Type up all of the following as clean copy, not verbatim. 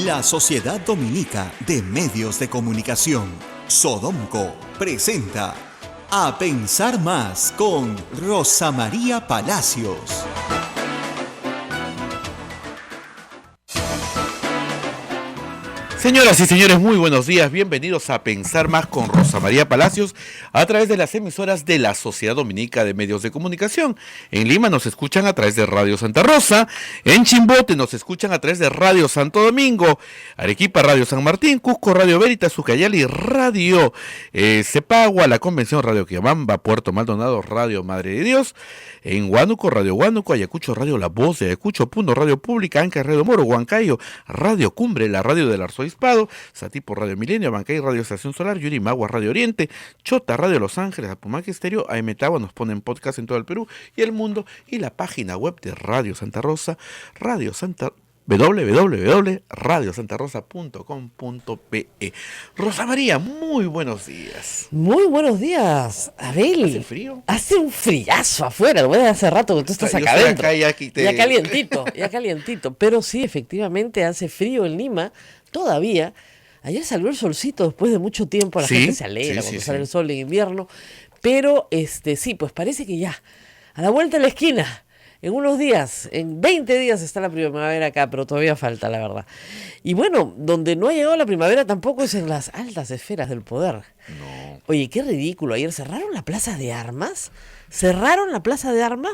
La Sociedad Dominica de Medios de Comunicación, Sodomco, presenta A Pensar Más con Rosa María Palacios. Señoras y señores, muy buenos días. Bienvenidos a Pensar Más con Rosa María Palacios a través de las emisoras de la Sociedad Dominica de Medios de Comunicación. En Lima nos escuchan a través de Radio Santa Rosa, en Chimbote nos escuchan a través de Radio Santo Domingo, Arequipa Radio San Martín, Cusco Radio Veritas, Ucayali Radio Cepagua, La Convención Radio Quiabamba, Puerto Maldonado Radio Madre de Dios, en Huánuco Radio Huánuco, Ayacucho Radio La Voz de Ayacucho, Puno Radio Pública, Anca Radio Moro, Huancayo Radio Cumbre, la radio del Arzobispo, Satipo Radio Milenio, Bancay Radio Estación Solar, Yurimagua Radio Oriente, Chota Radio Los Ángeles, Apumaque Estéreo, AM Tagua nos ponen podcast en todo el Perú y el mundo, y la página web de Radio Santa Rosa, www.radiosantarosa.com.pe. Rosa María, muy buenos días. Muy buenos días, Abel. ¿Hace frío? Hace un friazo afuera, lo voy a hace rato que tú estás acá adentro. Ya calientito. Pero sí, efectivamente hace frío en Lima. Todavía, ayer salió el solcito después de mucho tiempo, la gente se alegra cuando sale el sol en invierno, pero sí, pues parece que ya, a la vuelta de la esquina, en unos días, en 20 días está la primavera acá, pero todavía falta, la verdad. Y bueno, donde no ha llegado la primavera tampoco es en las altas esferas del poder. No. Oye, qué ridículo, ayer cerraron la plaza de armas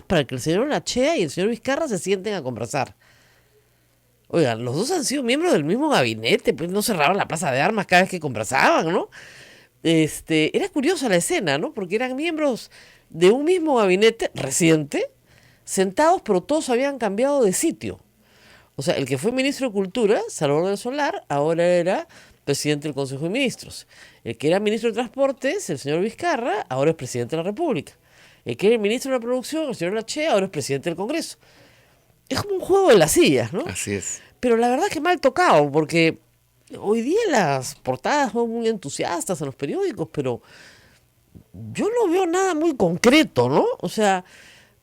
para que el señor Lachea y el señor Vizcarra se sienten a conversar. Oigan, los dos han sido miembros del mismo gabinete, pues no cerraron la plaza de armas cada vez que conversaban, ¿no? Era curiosa la escena, ¿no? Porque eran miembros de un mismo gabinete reciente, sentados, pero todos habían cambiado de sitio. O sea, el que fue ministro de Cultura, Salvador del Solar, ahora era presidente del Consejo de Ministros. El que era ministro de Transportes, el señor Vizcarra, ahora es presidente de la República. El que era el ministro de la Producción, el señor Lachea, ahora es presidente del Congreso. Es como un juego de las sillas, ¿no? Así es. Pero la verdad es que mal tocado, porque hoy día las portadas son muy entusiastas en los periódicos, pero yo no veo nada muy concreto, ¿no? O sea,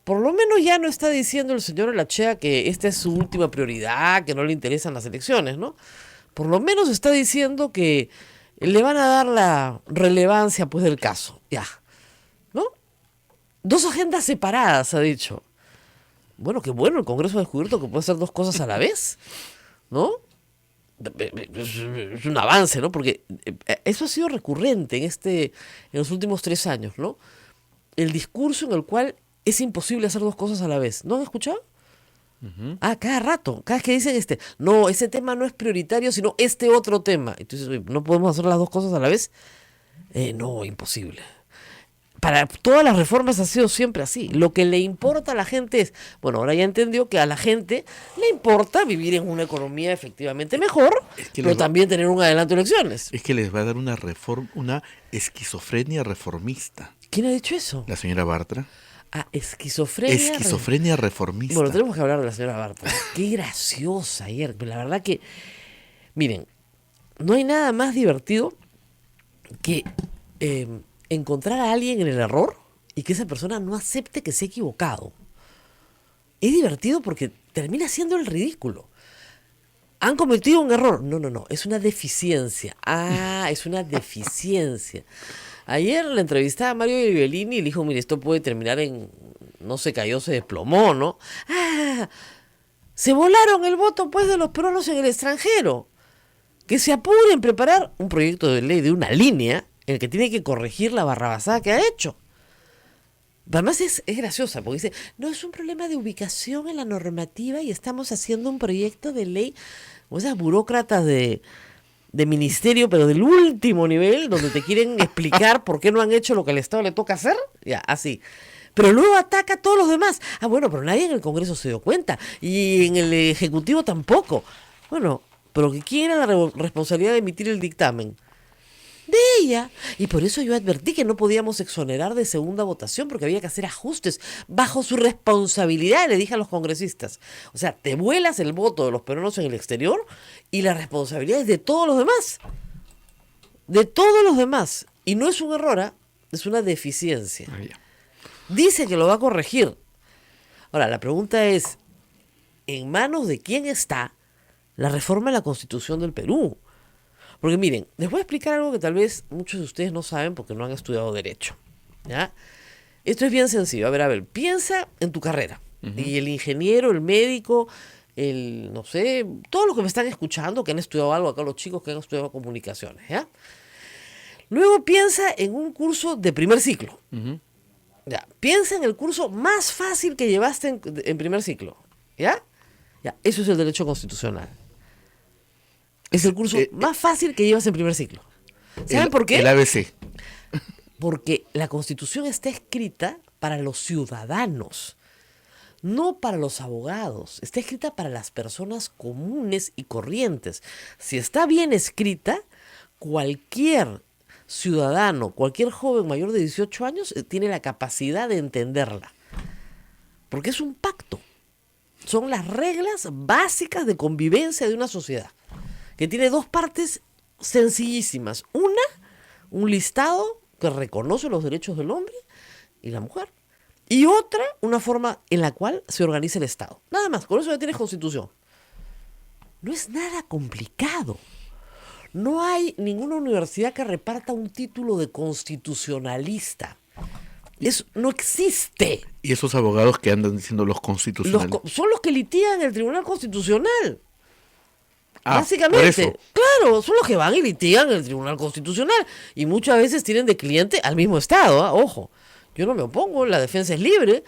por lo menos ya no está diciendo el señor Lachea que esta es su última prioridad, que no le interesan las elecciones, ¿no? Por lo menos está diciendo que le van a dar la relevancia, pues, del caso, ya, ¿no? Dos agendas separadas, ha dicho. Bueno, qué bueno, el Congreso ha descubierto que puede hacer dos cosas a la vez, ¿no? Es un avance, ¿no? Porque eso ha sido recurrente en los últimos 3 años, ¿no? El discurso en el cual es imposible hacer dos cosas a la vez. ¿No han escuchado? Uh-huh. Cada rato, cada vez que dicen no, ese tema no es prioritario, sino este otro tema. Entonces, ¿no podemos hacer las dos cosas a la vez? No, imposible. Para todas las reformas ha sido siempre así. Lo que le importa a la gente es, bueno, ahora ya entendió que a la gente le importa vivir en una economía efectivamente mejor, pero también tener un adelanto de elecciones. Es que les va a dar una esquizofrenia reformista. ¿Quién ha dicho eso? La señora Bartra. Esquizofrenia reformista. Bueno, tenemos que hablar de la señora Bartra. Qué graciosa ayer. La verdad que, miren, no hay nada más divertido que encontrar a alguien en el error y que esa persona no acepte que se ha equivocado. Es divertido porque termina siendo el ridículo. ¿Han cometido un error? No, es una deficiencia. Es una deficiencia. Ayer le entrevistaba a Mario Rivellini y le dijo, mire, esto puede terminar en no se cayó, se desplomó, ¿no? Se volaron el voto, pues, de los peruanos en el extranjero. Que se apuren en preparar un proyecto de ley de una línea en el que tiene que corregir la barrabasada que ha hecho. Además es graciosa, porque dice, no, es un problema de ubicación en la normativa y estamos haciendo un proyecto de ley, o esas burócratas de ministerio, pero del último nivel, donde te quieren explicar por qué no han hecho lo que al Estado le toca hacer, ya, así. Pero luego ataca a todos los demás. Bueno, pero nadie en el Congreso se dio cuenta, y en el Ejecutivo tampoco. Bueno, pero ¿quién era la responsabilidad de emitir el dictamen? De ella. Y por eso yo advertí que no podíamos exonerar de segunda votación porque había que hacer ajustes bajo su responsabilidad, le dije a los congresistas. O sea, te vuelas el voto de los peruanos en el exterior y la responsabilidad es de todos los demás. De todos los demás. Y no es un error, es una deficiencia. Dice que lo va a corregir. Ahora, la pregunta es, ¿en manos de quién está la reforma de la Constitución del Perú. Porque miren, les voy a explicar algo que tal vez muchos de ustedes no saben porque no han estudiado Derecho, ¿ya? Esto es bien sencillo. A ver, piensa en tu carrera. Y el ingeniero, el médico, no sé, todos los que me están escuchando, que han estudiado algo, acá los chicos que han estudiado comunicaciones, ¿ya? Luego piensa en un curso de primer ciclo. Ya, piensa en el curso más fácil que llevaste en primer ciclo, ¿ya? Ya, eso es el derecho constitucional. Es el curso más fácil que llevas en primer ciclo. ¿Saben por qué? El ABC. Porque la Constitución está escrita para los ciudadanos, no para los abogados. Está escrita para las personas comunes y corrientes. Si está bien escrita, cualquier ciudadano, cualquier joven mayor de 18 años tiene la capacidad de entenderla. Porque es un pacto. Son las reglas básicas de convivencia de una sociedad, que tiene dos partes sencillísimas. Una, un listado que reconoce los derechos del hombre y la mujer. Y otra, una forma en la cual se organiza el Estado. Nada más, con eso ya tienes Constitución. No es nada complicado. No hay ninguna universidad que reparta un título de constitucionalista. Eso no existe. Y esos abogados que andan diciendo los constitucionales. Son los que litigan en el Tribunal Constitucional. Ah, básicamente, claro, son los que van y litigan en el Tribunal Constitucional y muchas veces tienen de cliente al mismo Estado, ¿eh? Ojo, yo no me opongo, la defensa es libre,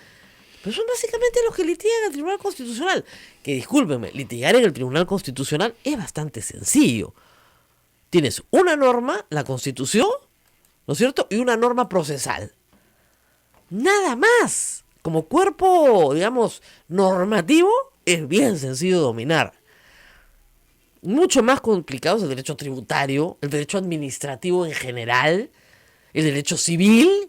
pero son básicamente los que litigan en el Tribunal Constitucional. Que discúlpenme, litigar en el Tribunal Constitucional es bastante sencillo. Tienes una norma, la Constitución, ¿no es cierto? Y una norma procesal. Nada más. Como cuerpo, digamos, normativo, es bien sencillo de dominar. Mucho más complicado es el derecho tributario, el derecho administrativo en general, el derecho civil.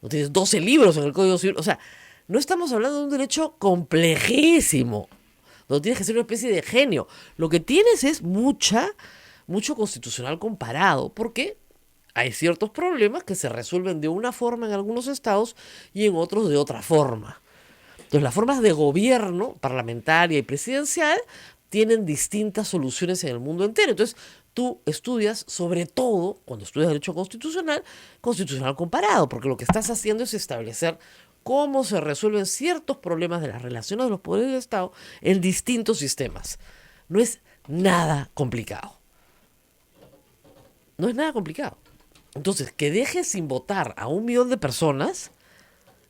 No tienes 12 libros en el Código Civil. O sea, no estamos hablando de un derecho complejísimo, donde tienes que ser una especie de genio. Lo que tienes es mucho constitucional comparado, porque hay ciertos problemas que se resuelven de una forma en algunos estados y en otros de otra forma. Entonces, las formas de gobierno parlamentaria y presidencial tienen distintas soluciones en el mundo entero. Entonces, tú estudias, sobre todo, cuando estudias derecho constitucional comparado, porque lo que estás haciendo es establecer cómo se resuelven ciertos problemas de las relaciones de los poderes del Estado en distintos sistemas. No es nada complicado. No es nada complicado. Entonces, que dejes sin votar a 1 millón de personas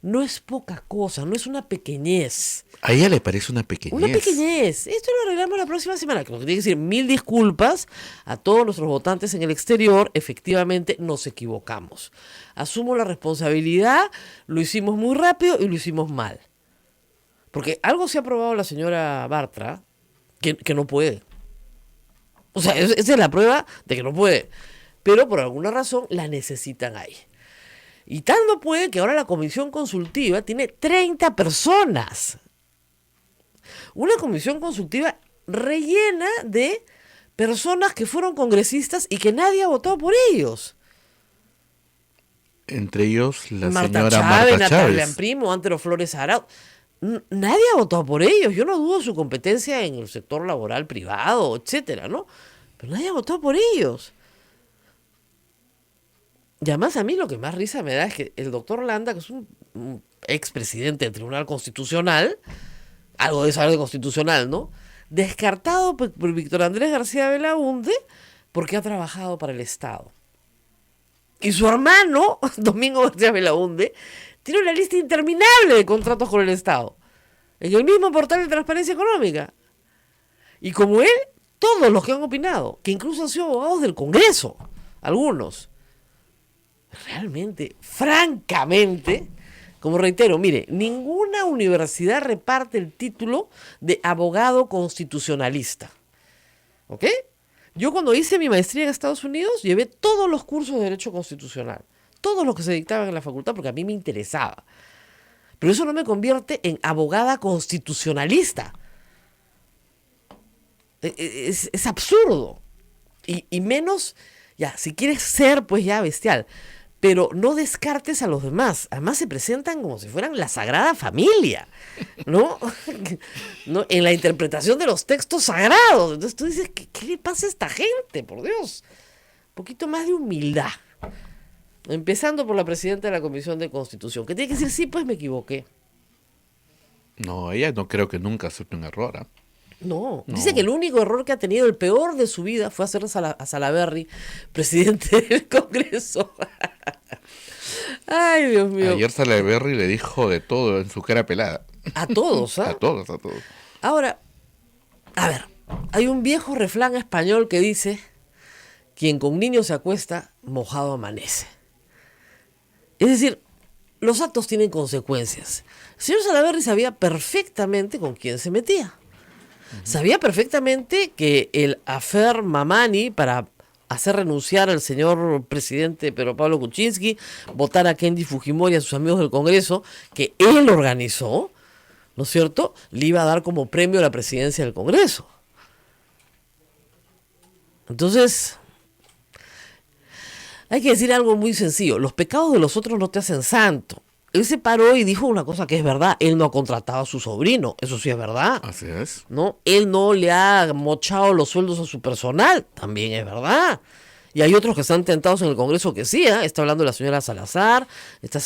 no es poca cosa, no es una pequeñez. A ella le parece una pequeñez. Una pequeñez. Esto lo arreglamos la próxima semana. Que nos tiene que decir 1000 disculpas a todos nuestros votantes en el exterior. Efectivamente, nos equivocamos. Asumo la responsabilidad. Lo hicimos muy rápido y lo hicimos mal. Porque algo se ha probado la señora Bartra que no puede. O sea, esa es la prueba de que no puede. Pero por alguna razón la necesitan ahí. Y tal no puede que ahora la comisión consultiva tiene 30 personas. Una comisión consultiva rellena de personas que fueron congresistas y que nadie ha votado por ellos. Entre ellos la Marta señora Chávez, Marta Natalia Chávez. Primo, Antero Flores Arau. Nadie ha votado por ellos. Yo no dudo de su competencia en el sector laboral privado, etcétera, ¿no? Pero nadie ha votado por ellos. Y además a mí lo que más risa me da es que el doctor Landa, que es un expresidente del Tribunal Constitucional, algo de saber de constitucional, ¿no? Descartado por Víctor Andrés García Belaúnde porque ha trabajado para el Estado. Y su hermano, Domingo García Belaúnde, tiene una lista interminable de contratos con el Estado. En el mismo portal de Transparencia Económica. Y como él, todos los que han opinado, que incluso han sido abogados del Congreso, algunos. Realmente, francamente, como reitero, mire, ninguna universidad reparte el título de abogado constitucionalista. ¿Ok? Yo cuando hice mi maestría en Estados Unidos, llevé todos los cursos de Derecho Constitucional. Todos los que se dictaban en la facultad, porque a mí me interesaba. Pero eso no me convierte en abogada constitucionalista. Es absurdo. Y menos, ya, si quieres ser, pues ya bestial. pero no descartes a los demás. Además se presentan como si fueran la Sagrada Familia, ¿no? ¿No? En la interpretación de los textos sagrados. Entonces tú dices, ¿qué le pasa a esta gente? Por Dios. Un poquito más de humildad. Empezando por la presidenta de la Comisión de Constitución, que tiene que decir, sí, pues me equivoqué. No, ella no creo que nunca acepte un error. ¿Ah? No, No. dice que el único error que ha tenido, el peor de su vida, fue hacer a Salaverry presidente del Congreso. Ay, Dios mío. Ayer Salaverry le dijo de todo en su cara pelada. A todos, ¿ah? A todos, a todos. Ahora, a ver, hay un viejo refrán español que dice, quien con niños se acuesta, mojado amanece. Es decir, los actos tienen consecuencias. El señor Salaverry sabía perfectamente con quién se metía. Sabía perfectamente que el affair Mamani, para hacer renunciar al señor presidente Pedro Pablo Kuczynski, votar a Kendi Fujimori y a sus amigos del Congreso, que él organizó, ¿no es cierto?, le iba a dar como premio la presidencia del Congreso. Entonces, hay que decir algo muy sencillo. Los pecados de los otros no te hacen santo. Él se paró y dijo una cosa que es verdad. Él no ha contratado a su sobrino. Eso sí es verdad. Así es. ¿No? Él no le ha mochado los sueldos a su personal. También es verdad. Y hay otros que están tentados en el Congreso que sí. Está hablando de la señora Salazar. Está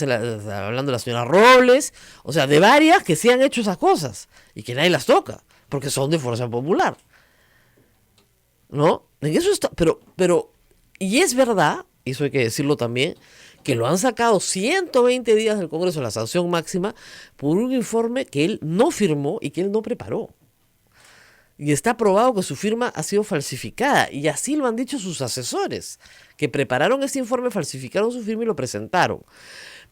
hablando de la señora Robles. O sea, de varias que sí han hecho esas cosas. Y que nadie las toca. Porque son de Fuerza Popular. ¿No? En eso está. Pero, y es verdad, eso hay que decirlo también, que lo han sacado 120 días del Congreso, la sanción máxima, por un informe que él no firmó y que él no preparó. Y está probado que su firma ha sido falsificada. Y así lo han dicho sus asesores, que prepararon este informe, falsificaron su firma y lo presentaron.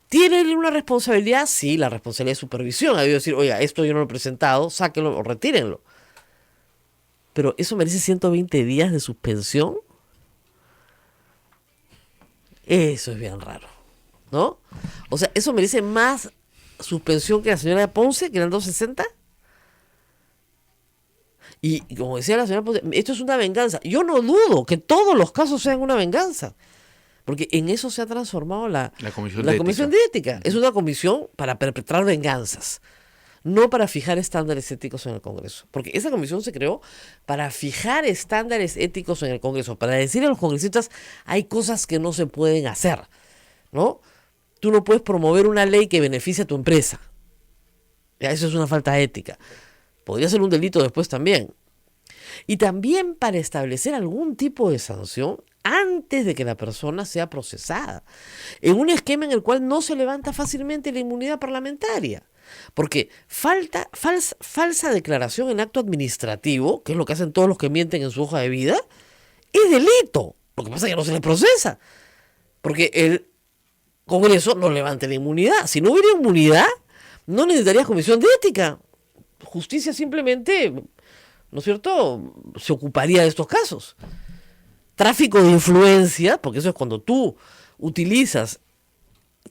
¿Tiene él una responsabilidad? Sí, la responsabilidad de supervisión. Ha debido decir, oiga, esto yo no lo he presentado, sáquenlo o retírenlo. Pero ¿eso merece 120 días de suspensión? Eso es bien raro, ¿no? O sea, ¿eso merece más suspensión que la señora Ponce, que eran 260? Y como decía la señora Ponce, esto es una venganza. Yo no dudo que todos los casos sean una venganza, porque en eso se ha transformado la comisión de ética. Es una comisión para perpetrar venganzas, no para fijar estándares éticos en el Congreso. Porque esa comisión se creó para fijar estándares éticos en el Congreso, para decir a los congresistas, hay cosas que no se pueden hacer, ¿no? Tú no puedes promover una ley que beneficie a tu empresa. Ya, eso es una falta ética. Podría ser un delito después también. Y también para establecer algún tipo de sanción antes de que la persona sea procesada, en un esquema en el cual no se levanta fácilmente la inmunidad parlamentaria. Porque falsa declaración en acto administrativo, que es lo que hacen todos los que mienten en su hoja de vida, es delito. Lo que pasa es que no se le procesa, porque el Congreso no levanta la inmunidad. Si no hubiera inmunidad, no necesitaría comisión de ética. Justicia simplemente, ¿no es cierto?, se ocuparía de estos casos. Tráfico de influencia, porque eso es cuando tú utilizas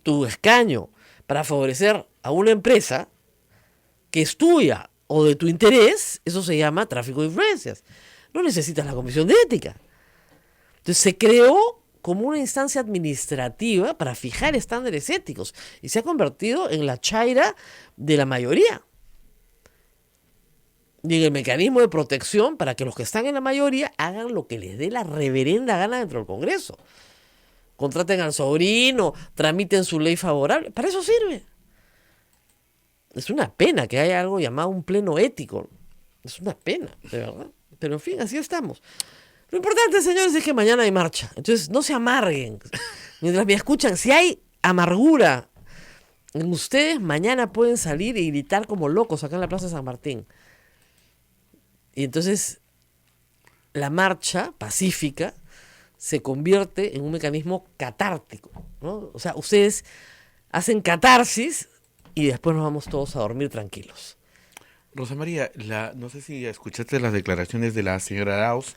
tu escaño para favorecer a una empresa que es tuya o de tu interés, eso se llama tráfico de influencias. No necesitas la comisión de ética. Entonces se creó como una instancia administrativa para fijar estándares éticos y se ha convertido en la chaira de la mayoría. Y en el mecanismo de protección para que los que están en la mayoría hagan lo que les dé la reverenda gana dentro del Congreso. Contraten al sobrino, tramiten su ley favorable. Para eso sirve. Es una pena que haya algo llamado un pleno ético. Es una pena, de verdad. Pero en fin, así estamos. Lo importante, señores, es que mañana hay marcha. Entonces, no se amarguen. Mientras me escuchan, si hay amargura en ustedes, mañana pueden salir y gritar como locos acá en la Plaza de San Martín. Y entonces, la marcha pacífica se convierte en un mecanismo catártico, ¿no? O sea, ustedes hacen catarsis y después nos vamos todos a dormir tranquilos. Rosa María, no sé si escuchaste las declaraciones de la señora Arauz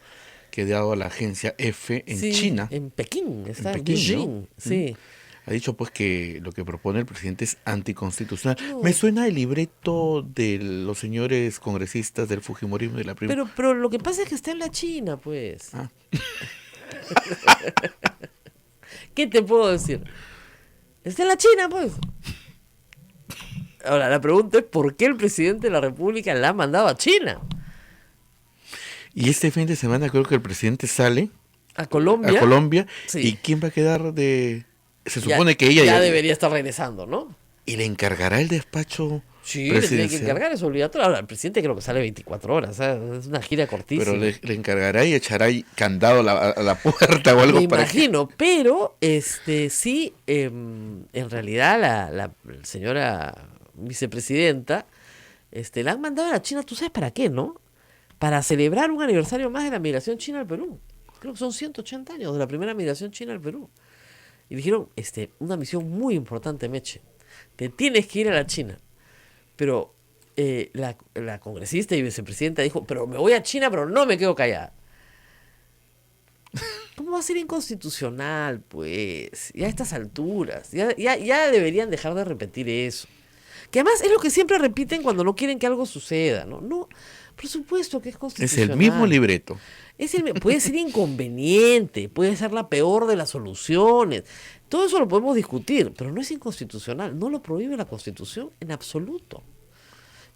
que ha dado a la agencia F en China. En Pekín, está en Pekín, Beijing, ¿no? sí. Ha dicho pues que lo que propone el presidente es anticonstitucional. No. Me suena el libreto de los señores congresistas del Fujimorismo y de la primera. Pero lo que pasa es que está en la China, pues. ¿Qué te puedo decir? Está en la China, pues. Ahora, la pregunta es ¿por qué el presidente de la República la ha mandado a China? Y este fin de semana creo que el presidente sale ¿A Colombia? a Colombia. Sí. ¿Y quién va a quedar de...? Se Ya- supone que ella ya debería estar regresando, ¿no? ¿Y le encargará el despacho Sí, le tiene que presidencial? encargar, es obligatorio. Ahora, el presidente creo que sale 24 horas, es una gira cortísima. Pero le encargará y echará ahí candado a la puerta o algo Me para que... imagino, pero sí, en realidad la señora vicepresidenta la han mandado a la China, ¿tú sabes para qué, no? Para celebrar un aniversario más de la migración china al Perú. Creo que son 180 años de la primera migración china al Perú. Y dijeron, una misión muy importante, Meche. Te tienes que ir a la China. Pero la congresista y vicepresidenta dijo, pero me voy a China, pero no me quedo callada. ¿Cómo va a ser inconstitucional, pues? Ya a estas alturas. Ya deberían dejar de repetir eso. Que además es lo que siempre repiten cuando no quieren que algo suceda, ¿no? No, por supuesto que es Es constitucional. el mismo libreto. Puede ser inconveniente, puede ser la peor de las soluciones. Todo eso lo podemos discutir, pero no es inconstitucional. No lo prohíbe la Constitución en absoluto.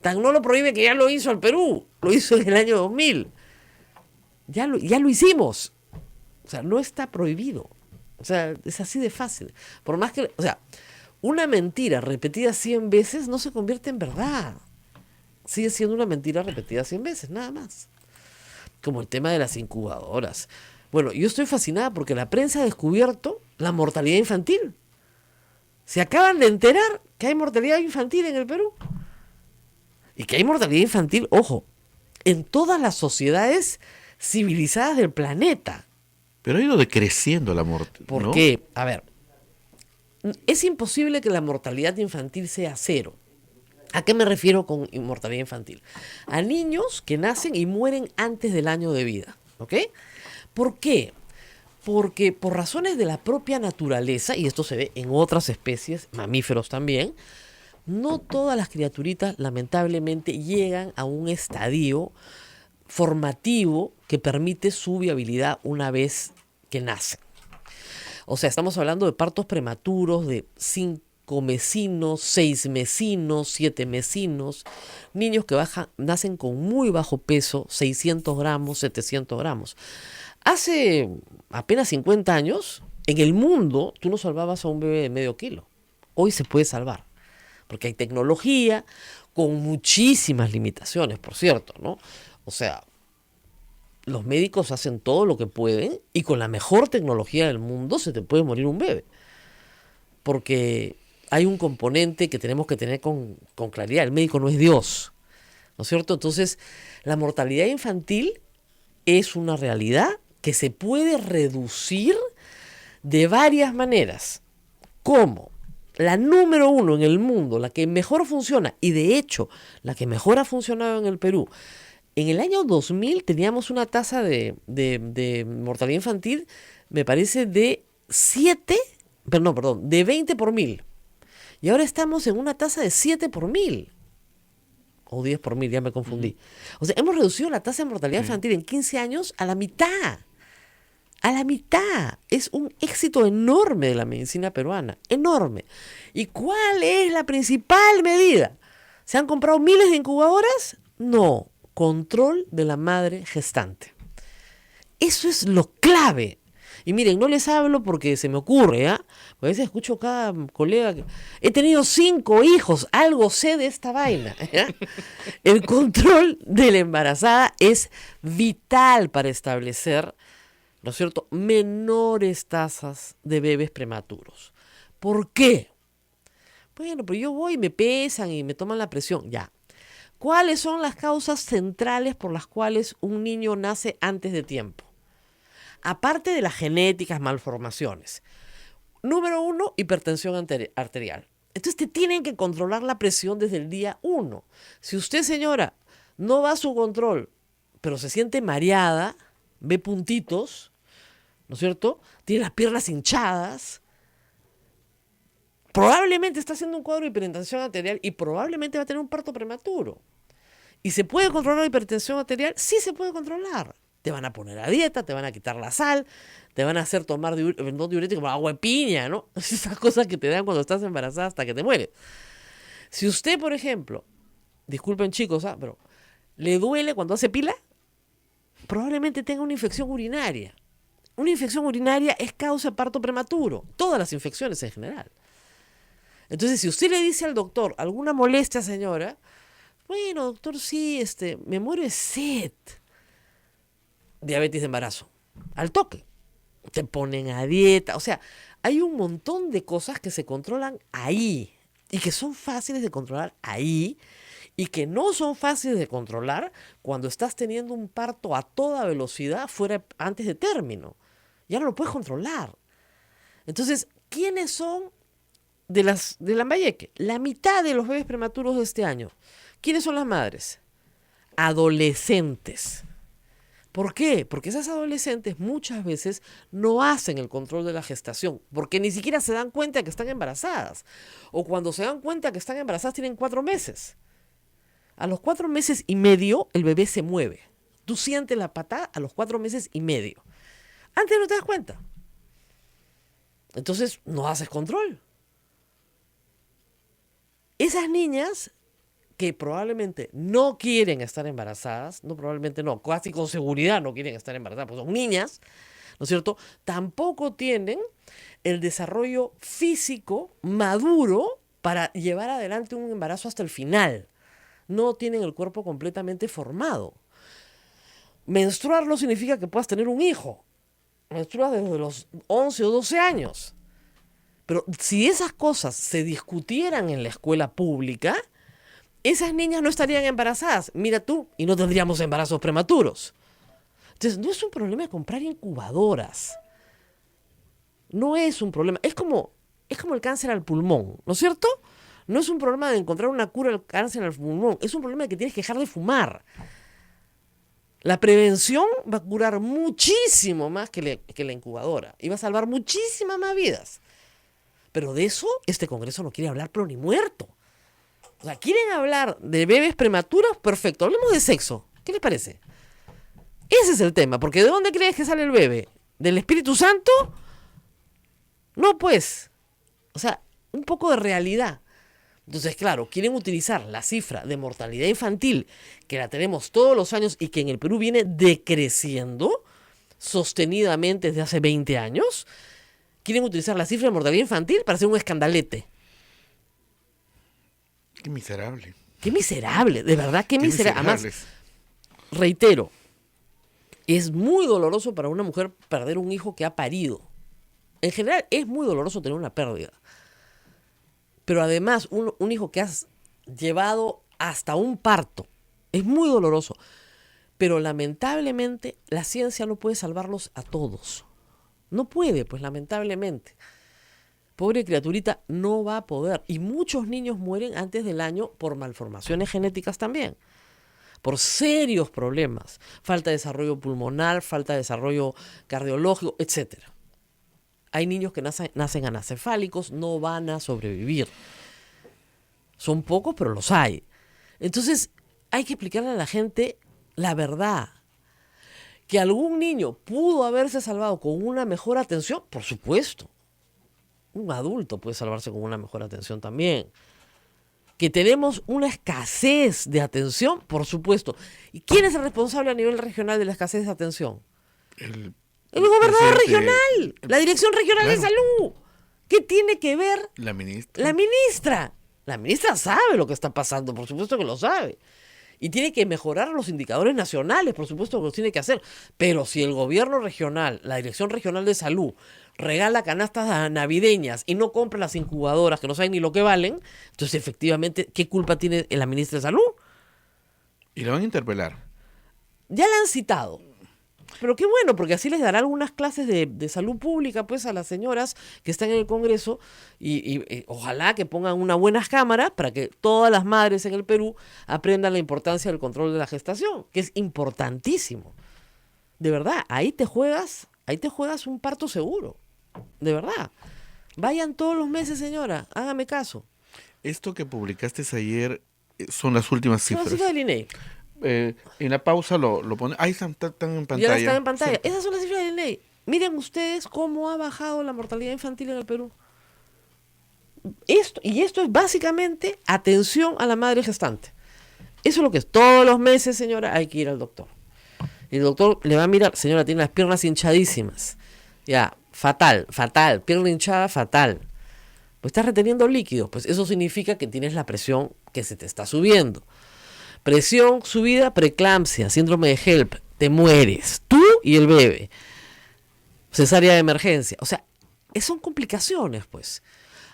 Tan no lo prohíbe que ya lo hizo el Perú. Lo hizo en el año 2000. Ya lo hicimos. O sea, no está prohibido. O sea, es así de fácil. Por más que... O sea, una mentira repetida 100 veces no se convierte en verdad. Sigue siendo una mentira repetida 100 veces, nada más. Como el tema de las incubadoras. Bueno, yo estoy fascinada porque la prensa ha descubierto la mortalidad infantil. Se acaban de enterar que hay mortalidad infantil en el Perú. Y que hay mortalidad infantil, ojo, en todas las sociedades civilizadas del planeta. Pero ha ido decreciendo la muerte, ¿Por ¿no? qué? A ver, es imposible que la mortalidad infantil sea cero. ¿A qué me refiero con mortalidad infantil? A niños que nacen y mueren antes del año de vida, ¿ok? ¿Por qué? Porque por razones de la propia naturaleza, y esto se ve en otras especies, mamíferos también, no todas las criaturitas lamentablemente llegan a un estadio formativo que permite su viabilidad una vez que nacen. O sea, estamos hablando de partos prematuros de 5 mesinos, 6 mesinos, 7 mesinos, niños que nacen con muy bajo peso, 600 gramos, 700 gramos. Hace apenas 50 años, en el mundo, tú no salvabas a un bebé de medio kilo. Hoy se puede salvar, porque hay tecnología con muchísimas limitaciones, por cierto, ¿no? O sea, los médicos hacen todo lo que pueden y con la mejor tecnología del mundo se te puede morir un bebé. Porque hay un componente que tenemos que tener con claridad. El médico no es Dios, ¿no es cierto? Entonces, la mortalidad infantil es una realidad que se puede reducir de varias maneras. ¿Cómo? La número 1 en el mundo, la que mejor funciona, y de hecho, la que mejor ha funcionado en el Perú. En el año 2000 teníamos una tasa de mortalidad infantil, me parece, de 20 por 1000. Y ahora estamos en una tasa de 7 por 1000. O 10 por 1000, ya me confundí. O sea, hemos reducido la tasa de mortalidad infantil en 15 años a la mitad. A la mitad. Es un éxito enorme de la medicina peruana. Enorme. ¿Y cuál es la principal medida? ¿Se han comprado miles de incubadoras? No. Control de la madre gestante. Eso es lo clave. Y miren, no les hablo porque se me ocurre, ¿ah? A veces escucho a cada colega que he tenido 5 hijos, algo sé de esta vaina, ¿ya? El control de la embarazada es vital para establecer, ¿no es cierto?, menores tasas de bebés prematuros. ¿Por qué? Bueno, pero yo voy y me pesan y me toman la presión, ya. ¿Cuáles son las causas centrales por las cuales un niño nace antes de tiempo? Aparte de las genéticas, malformaciones. Número 1, hipertensión arterial. Entonces te tienen que controlar la presión desde el día 1. Si usted, señora, no va a su control, pero se siente mareada, ve puntitos, ¿no es cierto? Tiene las piernas hinchadas, probablemente está haciendo un cuadro de hipertensión arterial y probablemente va a tener un parto prematuro. ¿Y se puede controlar la hipertensión arterial? Sí se puede controlar. te van a poner a dieta, te van a quitar la sal, te van a hacer tomar no diurético, como agua de piña, ¿no? Esas cosas que te dan cuando estás embarazada hasta que te mueres. Si usted, por ejemplo, disculpen chicos, pero le duele cuando hace pila, probablemente tenga una infección urinaria. Una infección urinaria es causa de parto prematuro. Todas las infecciones en general. Entonces, si usted le dice al doctor alguna molestia, señora, bueno, doctor, sí, me muero de sed. Diabetes de embarazo. Al toque. Te ponen a dieta. O sea, hay un montón de cosas que se controlan ahí y que son fáciles de controlar ahí y que no son fáciles de controlar cuando estás teniendo un parto a toda velocidad fuera antes de término. Ya no lo puedes controlar. Entonces, ¿quiénes son de Lambayeque? La mitad de los bebés prematuros de este año. ¿Quiénes son las madres? Adolescentes. ¿Por qué? Porque esas adolescentes muchas veces no hacen el control de la gestación, porque ni siquiera se dan cuenta que están embarazadas. O cuando se dan cuenta que están embarazadas tienen 4 meses. A los 4 meses y medio el bebé se mueve. Tú sientes la patada a los 4 meses y medio. Antes no te das cuenta. Entonces no haces control. Esas niñas que probablemente no quieren estar embarazadas, casi con seguridad no quieren estar embarazadas, pues son niñas, ¿no es cierto? Tampoco tienen el desarrollo físico maduro para llevar adelante un embarazo hasta el final. No tienen el cuerpo completamente formado. Menstruar no significa que puedas tener un hijo. Menstruas desde los 11 o 12 años. Pero si esas cosas se discutieran en la escuela pública, esas niñas no estarían embarazadas. Mira tú, y no tendríamos embarazos prematuros. Entonces, no es un problema de comprar incubadoras. No es un problema. Es como el cáncer al pulmón, ¿no es cierto? No es un problema de encontrar una cura al cáncer al pulmón. Es un problema de que tienes que dejar de fumar. La prevención va a curar muchísimo más que la incubadora. Y va a salvar muchísimas más vidas. Pero de eso este Congreso no quiere hablar, pero ni muerto. O sea, ¿quieren hablar de bebés prematuros? Perfecto, hablemos de sexo. ¿Qué les parece? Ese es el tema, porque ¿de dónde crees que sale el bebé? ¿Del Espíritu Santo? No, pues. O sea, un poco de realidad. Entonces, claro, quieren utilizar la cifra de mortalidad infantil, que la tenemos todos los años y que en el Perú viene decreciendo sostenidamente desde hace 20 años. Quieren utilizar la cifra de mortalidad infantil para hacer un escandalete. Qué miserable. Qué miserable, de verdad, qué miserable. Además, reitero, es muy doloroso para una mujer perder un hijo que ha parido. En general, es muy doloroso tener una pérdida. Pero además, un hijo que has llevado hasta un parto, es muy doloroso. Pero lamentablemente, la ciencia no puede salvarlos a todos. No puede, pues lamentablemente. Pobre criaturita, no va a poder. Y muchos niños mueren antes del año por malformaciones genéticas también. Por serios problemas. Falta de desarrollo pulmonar, falta de desarrollo cardiológico, etc. Hay niños que nacen anacefálicos, no van a sobrevivir. Son pocos, pero los hay. Entonces, hay que explicarle a la gente la verdad. Que algún niño pudo haberse salvado con una mejor atención, por supuesto. Un adulto puede salvarse con una mejor atención también. Que tenemos una escasez de atención, por supuesto. ¿Y quién es el responsable a nivel regional de la escasez de atención? El gobernador regional, la Dirección Regional de Salud. ¿Qué tiene que ver? La ministra. La ministra. La ministra sabe lo que está pasando, por supuesto que lo sabe. Y tiene que mejorar los indicadores nacionales, por supuesto que lo tiene que hacer. Pero si el gobierno regional, la Dirección Regional de Salud, regala canastas navideñas y no compra las incubadoras que no saben ni lo que valen, entonces efectivamente, ¿qué culpa tiene la ministra de Salud? Y la van a interpelar. Ya la han citado. Pero qué bueno, porque así les dará algunas clases de salud pública pues a las señoras que están en el Congreso y ojalá que pongan unas buenas cámaras para que todas las madres en el Perú aprendan la importancia del control de la gestación, que es importantísimo. De verdad, ahí te juegas un parto seguro. De verdad. Vayan todos los meses, señora, hágame caso. Esto que publicaste ayer son las últimas cifras. Son las cifras del INEI. en la pausa lo pone. Ahí están en pantalla. Ya están en pantalla. Sí. Esas son las cifras del INEGI. Miren ustedes cómo ha bajado la mortalidad infantil en el Perú. Esto es básicamente atención a la madre gestante. Eso es lo que es. Todos los meses, señora, hay que ir al doctor. Y el doctor le va a mirar, señora, tiene las piernas hinchadísimas. Ya, fatal, pierna hinchada, fatal. Pues estás reteniendo líquidos, pues eso significa que tienes la presión que se te está subiendo. Presión subida, preeclampsia, síndrome de HELP, te mueres, tú y el bebé. Cesárea de emergencia, o sea, son complicaciones, pues.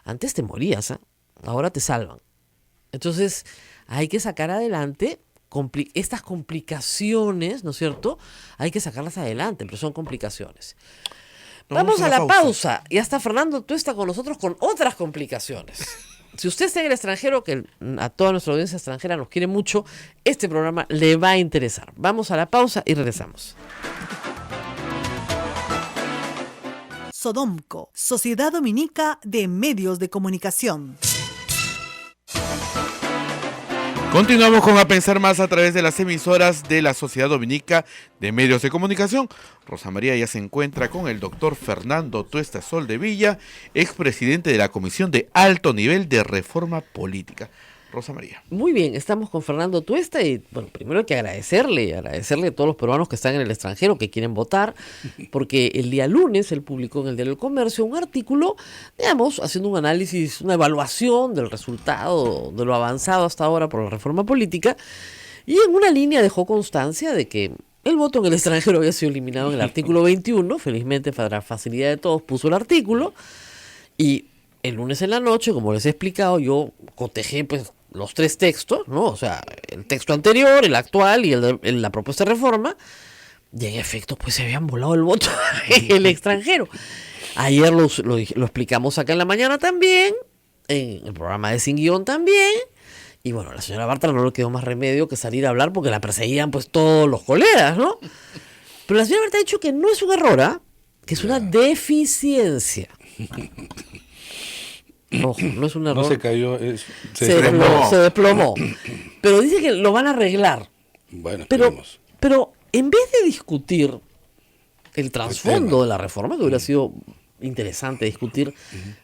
Antes te morías, ¿eh? Ahora te salvan. Entonces, hay que sacar adelante estas complicaciones, ¿no es cierto? Hay que sacarlas adelante, pero son complicaciones. Vamos a la pausa. Ya está Fernando Tuesta con nosotros con otras complicaciones. Si usted está en el extranjero, que a toda nuestra audiencia extranjera nos quiere mucho, este programa le va a interesar. Vamos a la pausa y regresamos. Sodomco, Sociedad Dominica de Medios de Comunicación. Continuamos con A Pensar Más a través de las emisoras de la Sociedad Dominica de Medios de Comunicación. Rosa María ya se encuentra con el doctor Fernando Tuesta Soldevilla, expresidente de la Comisión de Alto Nivel de Reforma Política. Rosa María. Muy bien, estamos con Fernando Tuesta y bueno, primero hay que agradecerle a todos los peruanos que están en el extranjero, que quieren votar, porque el día lunes él publicó en el Diario del Comercio un artículo, digamos, haciendo un análisis, una evaluación del resultado, de lo avanzado hasta ahora por la reforma política, y en una línea dejó constancia de que el voto en el extranjero había sido eliminado en el artículo 21, felizmente para la facilidad de todos puso el artículo, y el lunes en la noche, como les he explicado, yo cotejé pues los tres textos, ¿no? O sea, el texto anterior, el actual y la propuesta de reforma, y en efecto, pues se habían volado el voto en el extranjero. Ayer lo explicamos acá en la mañana también, en el programa de Sin Guión también, y bueno, a la señora Bartra no le quedó más remedio que salir a hablar porque la perseguían pues todos los colegas, ¿no? Pero la señora Bartra ha dicho que no es un error, que es una deficiencia. Ojo, no es un error. No se cayó, se desplomó. Pero dice que lo van a arreglar. Bueno, pero en vez de discutir el trasfondo de la reforma, que hubiera sido interesante discutir,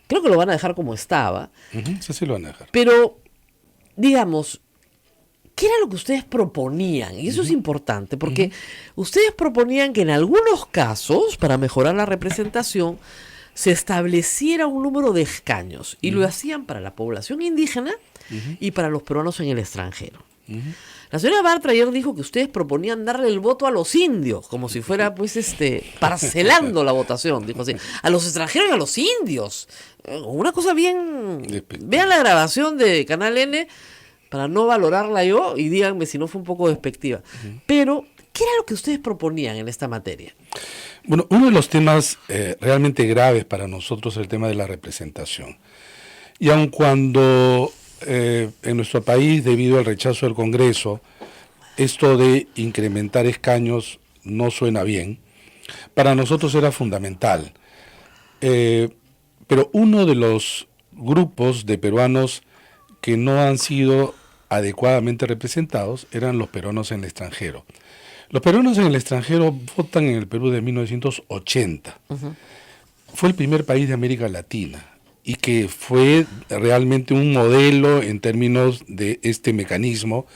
creo que lo van a dejar como estaba. Sí, lo van a dejar. Pero, digamos, ¿qué era lo que ustedes proponían? Y eso es importante, porque ustedes proponían que en algunos casos, para mejorar la representación, se estableciera un número de escaños y lo hacían para la población indígena y para los peruanos en el extranjero. La señora Bartra ayer dijo que ustedes proponían darle el voto a los indios, como si fuera pues parcelando la votación, dijo así, a los extranjeros y a los indios. Una cosa bien... Vean la grabación de Canal N para no valorarla yo y díganme si no fue un poco despectiva. Pero, ¿qué era lo que ustedes proponían en esta materia? Bueno, uno de los temas realmente graves para nosotros es el tema de la representación. Y aun cuando en nuestro país, debido al rechazo del Congreso, esto de incrementar escaños no suena bien, para nosotros era fundamental. Pero uno de los grupos de peruanos que no han sido adecuadamente representados eran los peruanos en el extranjero. Los peruanos en el extranjero votan en el Perú de 1980. Fue el primer país de América Latina y que fue realmente un modelo en términos de este mecanismo,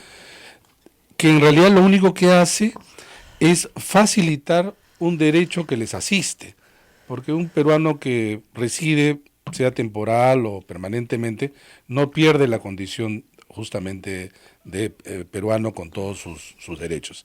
que en realidad lo único que hace es facilitar un derecho que les asiste, porque un peruano que reside, sea temporal o permanentemente, no pierde la condición justamente de peruano con todos sus derechos.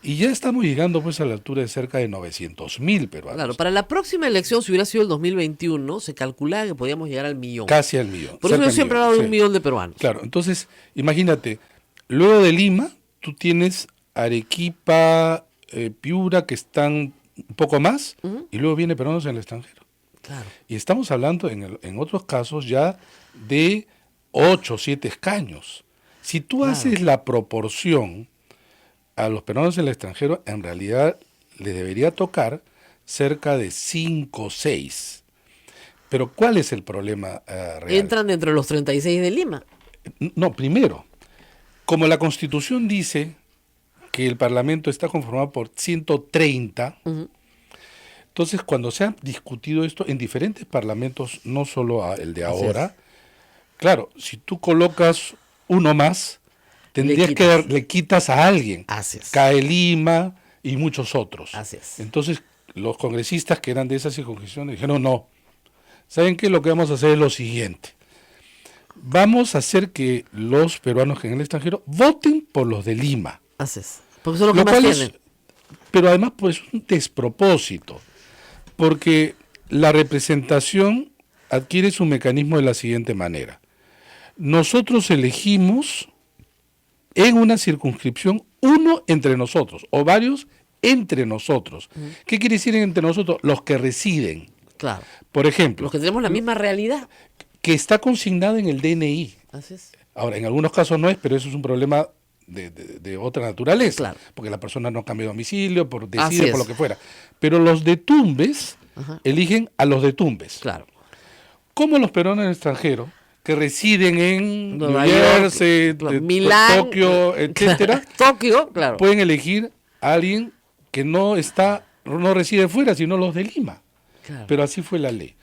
Y ya estamos llegando pues a la altura de cerca de 900,000 peruanos. Claro, para la próxima elección, si hubiera sido el 2021, se calculaba que podíamos llegar al millón. Casi al millón. Por eso yo siempre he hablado de 1,000,000 de peruanos. Claro, entonces, imagínate, luego de Lima, tú tienes Arequipa, Piura, que están un poco más, y luego viene peruanos en el extranjero. Claro. Y estamos hablando en otros casos ya de 8 o 7 escaños. Si tú haces la proporción a los peruanos en el extranjero, en realidad les debería tocar cerca de 5 o 6. Pero ¿cuál es el problema real? Entran dentro de los 36 de Lima. No, primero, Como la Constitución dice que el Parlamento está conformado por 130, entonces cuando se ha discutido esto en diferentes parlamentos, no solo el de Así ahora, claro, si tú colocas uno más, tendrías que le quitas a alguien. Así es. Cae Lima y muchos otros. Así es. Entonces, los congresistas que eran de esa circunscripción dijeron, no, ¿saben qué? Lo que vamos a hacer es lo siguiente. Vamos a hacer que los peruanos que en el extranjero voten por los de Lima. Así es. Porque son los que Lo más cual tienen. pero además pues un despropósito, porque la representación adquiere su mecanismo de la siguiente manera. Nosotros elegimos en una circunscripción uno entre nosotros, o varios entre nosotros. ¿Qué quiere decir entre nosotros? Los que residen. Claro. Por ejemplo, Los que tenemos la misma realidad. que está consignado en el DNI. Así es. Ahora, en algunos casos no es, pero eso es un problema de otra naturaleza, Claro. porque la persona no cambia de domicilio, Así decide por es. lo que fuera. Pero los de Tumbes Ajá. eligen a los de Tumbes. Claro. Como los peruanos en el extranjero, que residen en Nueva New York, Jersey, Milán, Tokio, etcétera, Tokio, claro. pueden elegir a alguien que no reside fuera, sino los de Lima. Claro. Pero así fue la ley.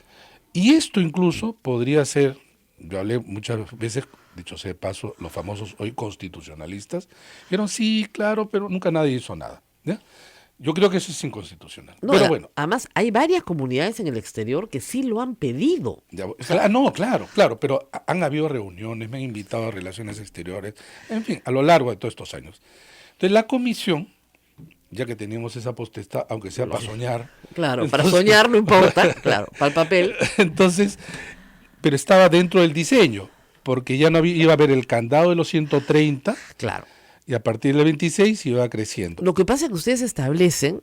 Y esto incluso podría ser, yo hablé muchas veces, dicho sea de paso, los famosos hoy constitucionalistas, dijeron sí, claro, pero nunca nadie hizo nada. ¿Ya? Yo creo que eso es inconstitucional. No, Pero bueno. además, hay varias comunidades en el exterior que sí lo han pedido. No, claro, pero han habido reuniones, me han invitado a relaciones exteriores, en fin, a lo largo de todos estos años. Entonces la comisión, ya que teníamos esa potestad, aunque sea para soñar. Claro, para soñar no importa, claro, para el papel. Entonces, pero estaba dentro del diseño, porque ya no iba a haber el candado de los 130, Claro. y a partir del 26 iba creciendo. Lo que pasa es que ustedes establecen,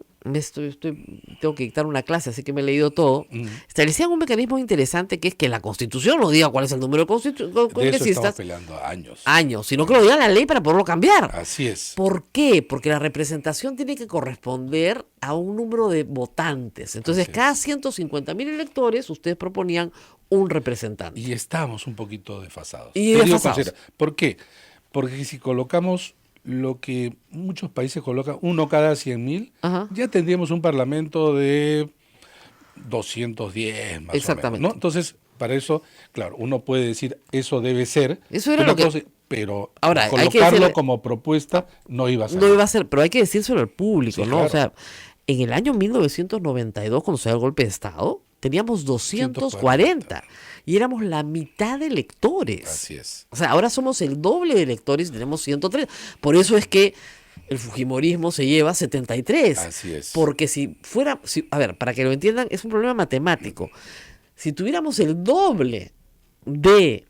tengo que dictar una clase, así que me he leído todo, establecían un mecanismo interesante que es que la Constitución no diga cuál es el número de De eso estamos congresistas peleando años. sino que lo diga la ley para poderlo cambiar. Así es. ¿Por qué? Porque la representación tiene que corresponder a un número de votantes. Entonces, Así es. cada 150.000 electores, ustedes proponían un representante. Y estamos un poquito desfasados. Y Te digo, desfasados. considera, ¿por qué? Porque si colocamos lo que muchos países colocan, uno cada 100.000, Ajá. ya tendríamos un parlamento de 210 más Exactamente. o menos, ¿no? Entonces, para eso, claro, uno puede decir, eso debe ser, Eso era una lo que- cosa, pero Ahora, hay que colocarlo decirle- como propuesta no iba a ser. No iba a ser, pero hay que decírselo al público, Sí, ¿no? claro. O sea, en el año 1992, cuando se dio el golpe de Estado, teníamos 240 y éramos la mitad de electores. Así es. O sea, ahora somos el doble de electores y tenemos 103. Por eso es que el fujimorismo se lleva 73. Así es. Porque a ver, para que lo entiendan, es un problema matemático. Si tuviéramos el doble de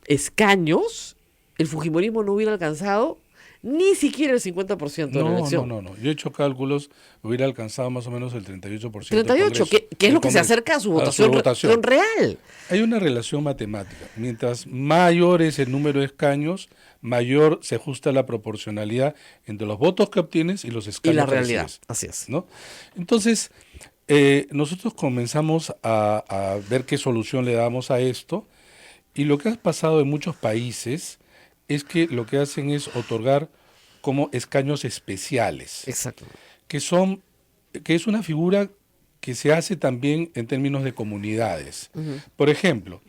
escaños, el fujimorismo no hubiera alcanzado ni siquiera el 50% de la elección. No. Yo he hecho cálculos, hubiera alcanzado más o menos el 38%. 38, del Congreso, que es lo del que se Congreso, acerca a su votación real. Hay una relación matemática. Mientras mayor es el número de escaños, mayor se ajusta la proporcionalidad entre los votos que obtienes y los Y escaños la que realidad, recibes, así es. ¿no? Entonces, nosotros comenzamos a ver qué solución le damos a esto, y lo que ha pasado en muchos países es que lo que hacen es otorgar como escaños especiales, Exacto. que es una figura que se hace también en términos de comunidades. Por ejemplo,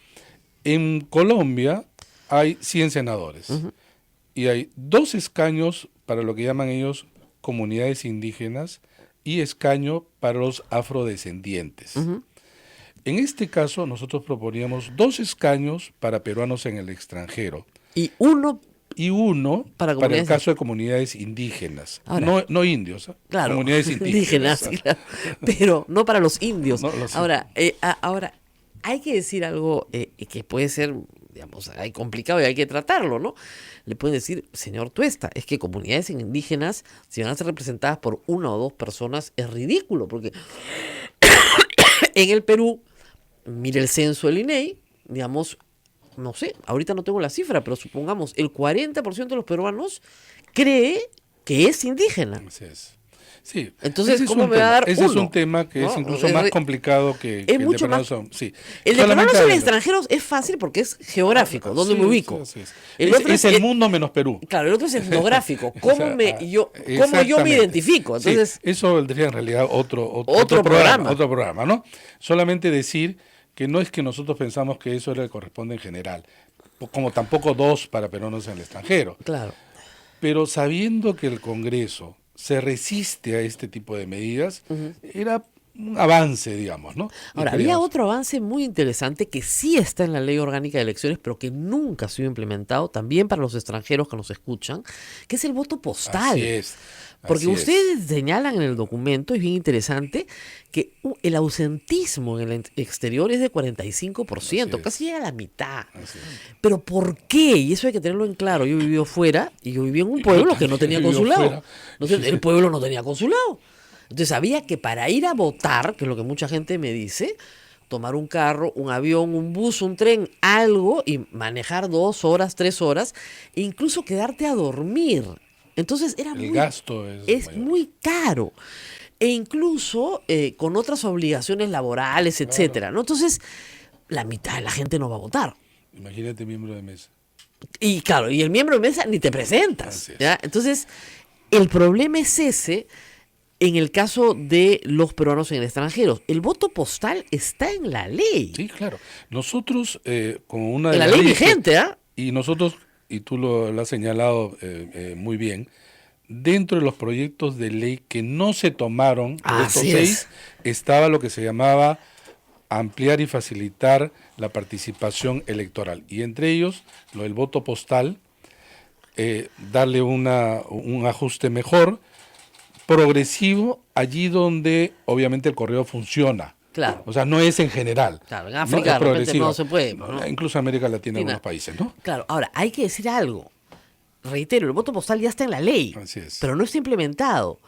en Colombia hay 100 senadores y hay 2 escaños para lo que llaman ellos comunidades indígenas y escaño para los afrodescendientes. En este caso, nosotros proponíamos 2 escaños para peruanos en el extranjero Y uno, y uno Para para el comunidades- caso de comunidades indígenas, Ahora- no indios, ¿eh? claro, Comunidades indígenas. claro, pero no para los indios. No, los Ahora, hay que decir algo que puede ser, digamos, hay complicado y hay que tratarlo, ¿no? Le pueden decir, señor Tuesta, es que comunidades indígenas, si van a ser representadas por 1 o 2 personas, es ridículo, porque en el Perú, mire el censo del INEI, digamos, no sé, ahorita no tengo la cifra, pero supongamos el 40% de los peruanos cree que es indígena. Así es. Sí. Entonces, Ese es ¿cómo un me va a tema. dar Ese es uno? un tema que es ¿No? incluso más complicado que el mucho de más. peruanos. Sí. El de Solamente peruanos en adelante. extranjeros es fácil porque es geográfico, donde Sí, me ubico. sí, así es. El otro es el mundo menos Perú. Claro, el otro es etnográfico. O ¿Cómo, sea, yo me exactamente. identifico? Entonces, Sí, eso valdría en realidad otro programa. Otro programa, ¿no? Solamente decir que no es que nosotros pensamos que eso le corresponde en general, como tampoco dos para peruanos en el extranjero. claro. Pero sabiendo que el Congreso se resiste a este tipo de medidas, era un avance, digamos, ¿no? Ahora, había otro avance muy interesante que sí está en la Ley Orgánica de Elecciones, pero que nunca ha sido implementado, también para los extranjeros que nos escuchan, que es el voto postal. Así es. Porque así es. ustedes señalan en el documento, es bien interesante, que el ausentismo en el exterior es de 45%, Así es. casi llega a la mitad. Así es. Pero ¿por qué? Y eso hay que tenerlo en claro. Yo he vivido fuera y yo viví en un pueblo que no tenía he vivido consulado. fuera. Entonces, el pueblo no tenía consulado. Entonces sabía que para ir a votar, que es lo que mucha gente me dice, tomar un carro, un avión, un bus, un tren, algo, y manejar 2 horas, 3 horas, e incluso quedarte a dormir. Entonces era El gasto es mayor. muy caro. E incluso con otras obligaciones laborales, etcétera, ¿no? Entonces, la mitad de la gente no va a votar. Imagínate miembro de mesa. Y claro, y el miembro de mesa ni te presentas. Así es. ¿Ya? Entonces, el problema es ese en el caso de los peruanos en el extranjero. El voto postal está en la ley. Sí, claro. Nosotros, como una de En la las ley leyes que- vigente, ¿ah? Y nosotros, y tú lo has señalado muy bien, dentro de los proyectos de ley que no se tomaron, de estos Así 6, estaba lo que se llamaba ampliar y facilitar la participación electoral. Y entre ellos, lo del voto postal, darle un ajuste mejor, progresivo, allí donde obviamente el correo funciona. Claro. O sea, no es en general. Claro, en ¿no? África Es de repente progresivo. no se puede, ¿no? Incluso América Latina, Latina. algunos países, ¿no? Claro, ahora, hay que decir algo. Reitero, el voto postal ya está en la ley, Así es. pero no está implementado.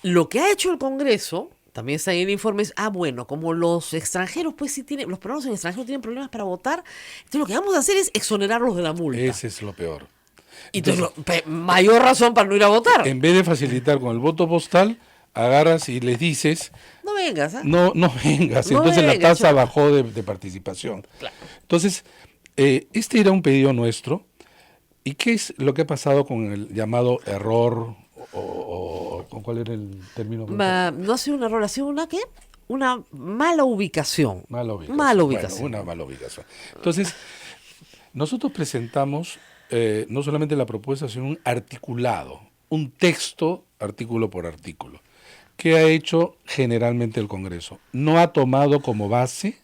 Lo que ha hecho el Congreso, también está en el informe, es, bueno, como los extranjeros, pues sí tienen, los peruanos en el extranjero tienen problemas para votar, entonces lo que vamos a hacer es exonerarlos de la multa. Ese es lo peor. Y entonces, mayor razón para no ir a votar. En vez de facilitar con el voto postal, agarras y les dices, No vengas, ¿ah? no vengas. No Entonces la vengas, tasa yo- bajó de participación. Claro. Entonces, este era un pedido nuestro. ¿Y qué es lo que ha pasado con el llamado error o cuál era el término? No ha sido un error, ha sido una, ¿qué? Una mala ubicación. Mala ubicación. Mala ubicación. Bueno, una mala ubicación. Entonces, nosotros presentamos no solamente la propuesta, sino un articulado, un texto artículo por artículo. ¿Qué ha hecho generalmente el Congreso? No ha tomado como base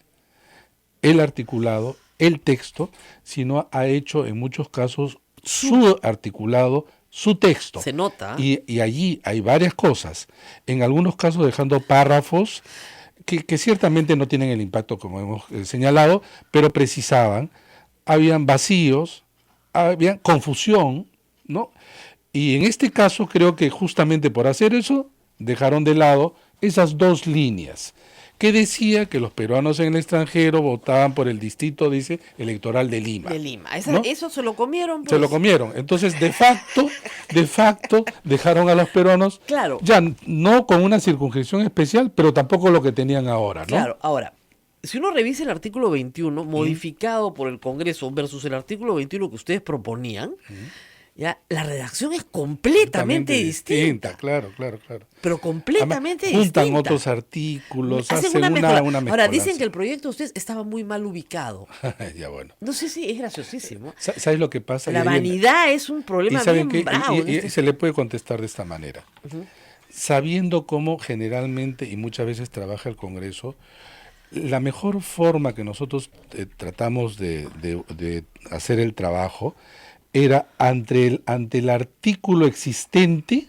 el articulado, el texto, sino ha hecho en muchos casos su articulado, su texto. Se nota. Y allí hay varias cosas, en algunos casos dejando párrafos que ciertamente no tienen el impacto como hemos señalado, pero precisaban, habían vacíos, había confusión, ¿no? Y en este caso creo que justamente por hacer eso, dejaron de lado esas dos líneas, que decía que los peruanos en el extranjero votaban por el distrito, dice, electoral de Lima. De Lima. ¿no? Eso se lo comieron. Se pues. lo comieron. Entonces, de facto, dejaron a los peruanos, Claro. ya no con una circunscripción especial, pero tampoco lo que tenían ahora, ¿no? Claro, ahora, si uno revisa el artículo 21, modificado por el Congreso, versus el artículo 21 que ustedes proponían, ya la redacción es completamente distinta. Claro. Pero completamente Además, juntan distinta. otros artículos, Hacen hacen una mezcolanza. mezcolanza. Ahora, dicen que el proyecto de ustedes estaba muy mal ubicado. Ya bueno. No sé si es graciosísimo. ¿Sabes lo que pasa? La Y ahí en- vanidad es un problema ¿Y saben bien qué? bravo. Y en este- se le puede contestar de esta manera. Sabiendo cómo generalmente y muchas veces trabaja el Congreso, la mejor forma que nosotros tratamos de hacer el trabajo era ante el artículo existente,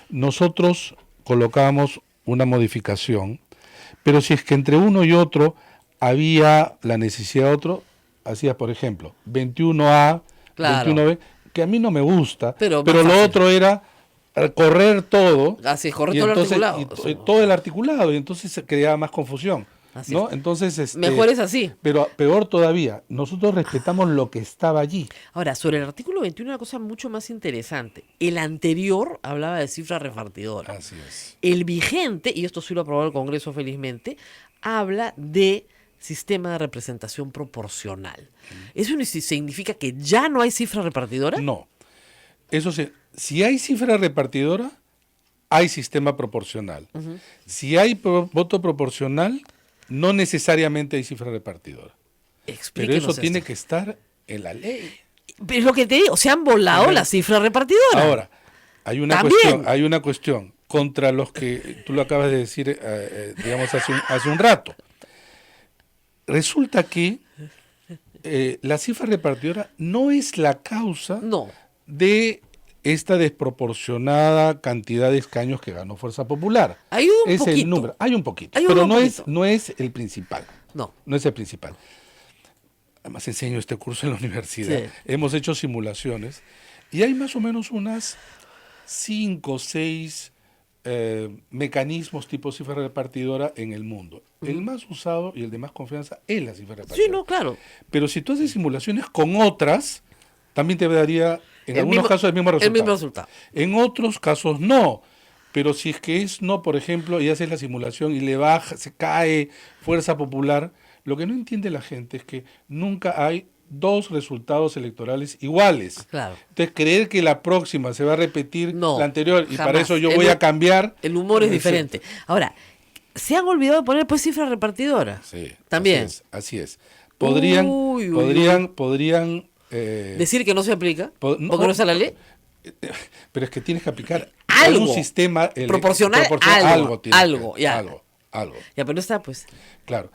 nosotros colocábamos una modificación, pero si es que entre uno y otro había la necesidad de otro, hacía, por ejemplo, 21A, Claro. 21B, que a mí no me gusta, Pero pero más lo fácil. otro era correr todo. Así es, correr y todo el entonces- articulado. y todo el articulado, y entonces se creaba más confusión. Así ¿no? es. Entonces, Mejor es así. pero peor todavía, nosotros respetamos lo que estaba allí. Ahora, sobre el artículo 21, una cosa mucho más interesante. El anterior hablaba de cifra repartidora. Así es. El vigente, y esto sí lo aprobó el Congreso felizmente, habla de sistema de representación proporcional. ¿Eso significa que ya no hay cifra repartidora? No. Eso sí, si hay cifra repartidora, hay sistema proporcional. Si hay voto proporcional, no necesariamente hay cifra repartidora. Pero Explíquenos eso esto. tiene que estar en la ley. Pero es lo que te digo, se han volado Ajá. la cifra repartidora. Ahora, hay una También. cuestión contra los que tú lo acabas de decir, digamos, hace un rato. Resulta que la cifra repartidora no es la causa No. de esta desproporcionada cantidad de escaños que ganó Fuerza Popular. Ayuda un Es poquito. el número, hay un poquito, Ayuda pero un poquito. no es el principal. No. No es el principal. Además enseño este curso en la universidad. Sí. Hemos hecho simulaciones y hay más o menos unas 5 o 6 mecanismos tipo cifra repartidora en el mundo. El más usado y el de más confianza es la cifra repartidora. Sí, no, claro. Pero si tú haces simulaciones con otras, también te daría en El algunos mismo- casos el mismo resultado. el mismo resultado. En otros casos no. Pero si es que es no, por ejemplo, y haces la simulación y le baja, se cae Fuerza Popular, lo que no entiende la gente es que nunca hay 2 resultados electorales iguales. Claro. Entonces, creer que la próxima se va a repetir No, la anterior y para jamás. eso yo voy a cambiar. El humor es Sí. diferente. Ahora, se han olvidado de poner pues cifra repartidora. Sí, También. Así es. Podrían, Uy, uy, podrían Decir que no se aplica, no, porque no está la ley. pero es que tienes que aplicar Algo. un sistema Proporcional, algo, tiene que algo, haber, ya. algo. Ya, pero no está, pues. Claro.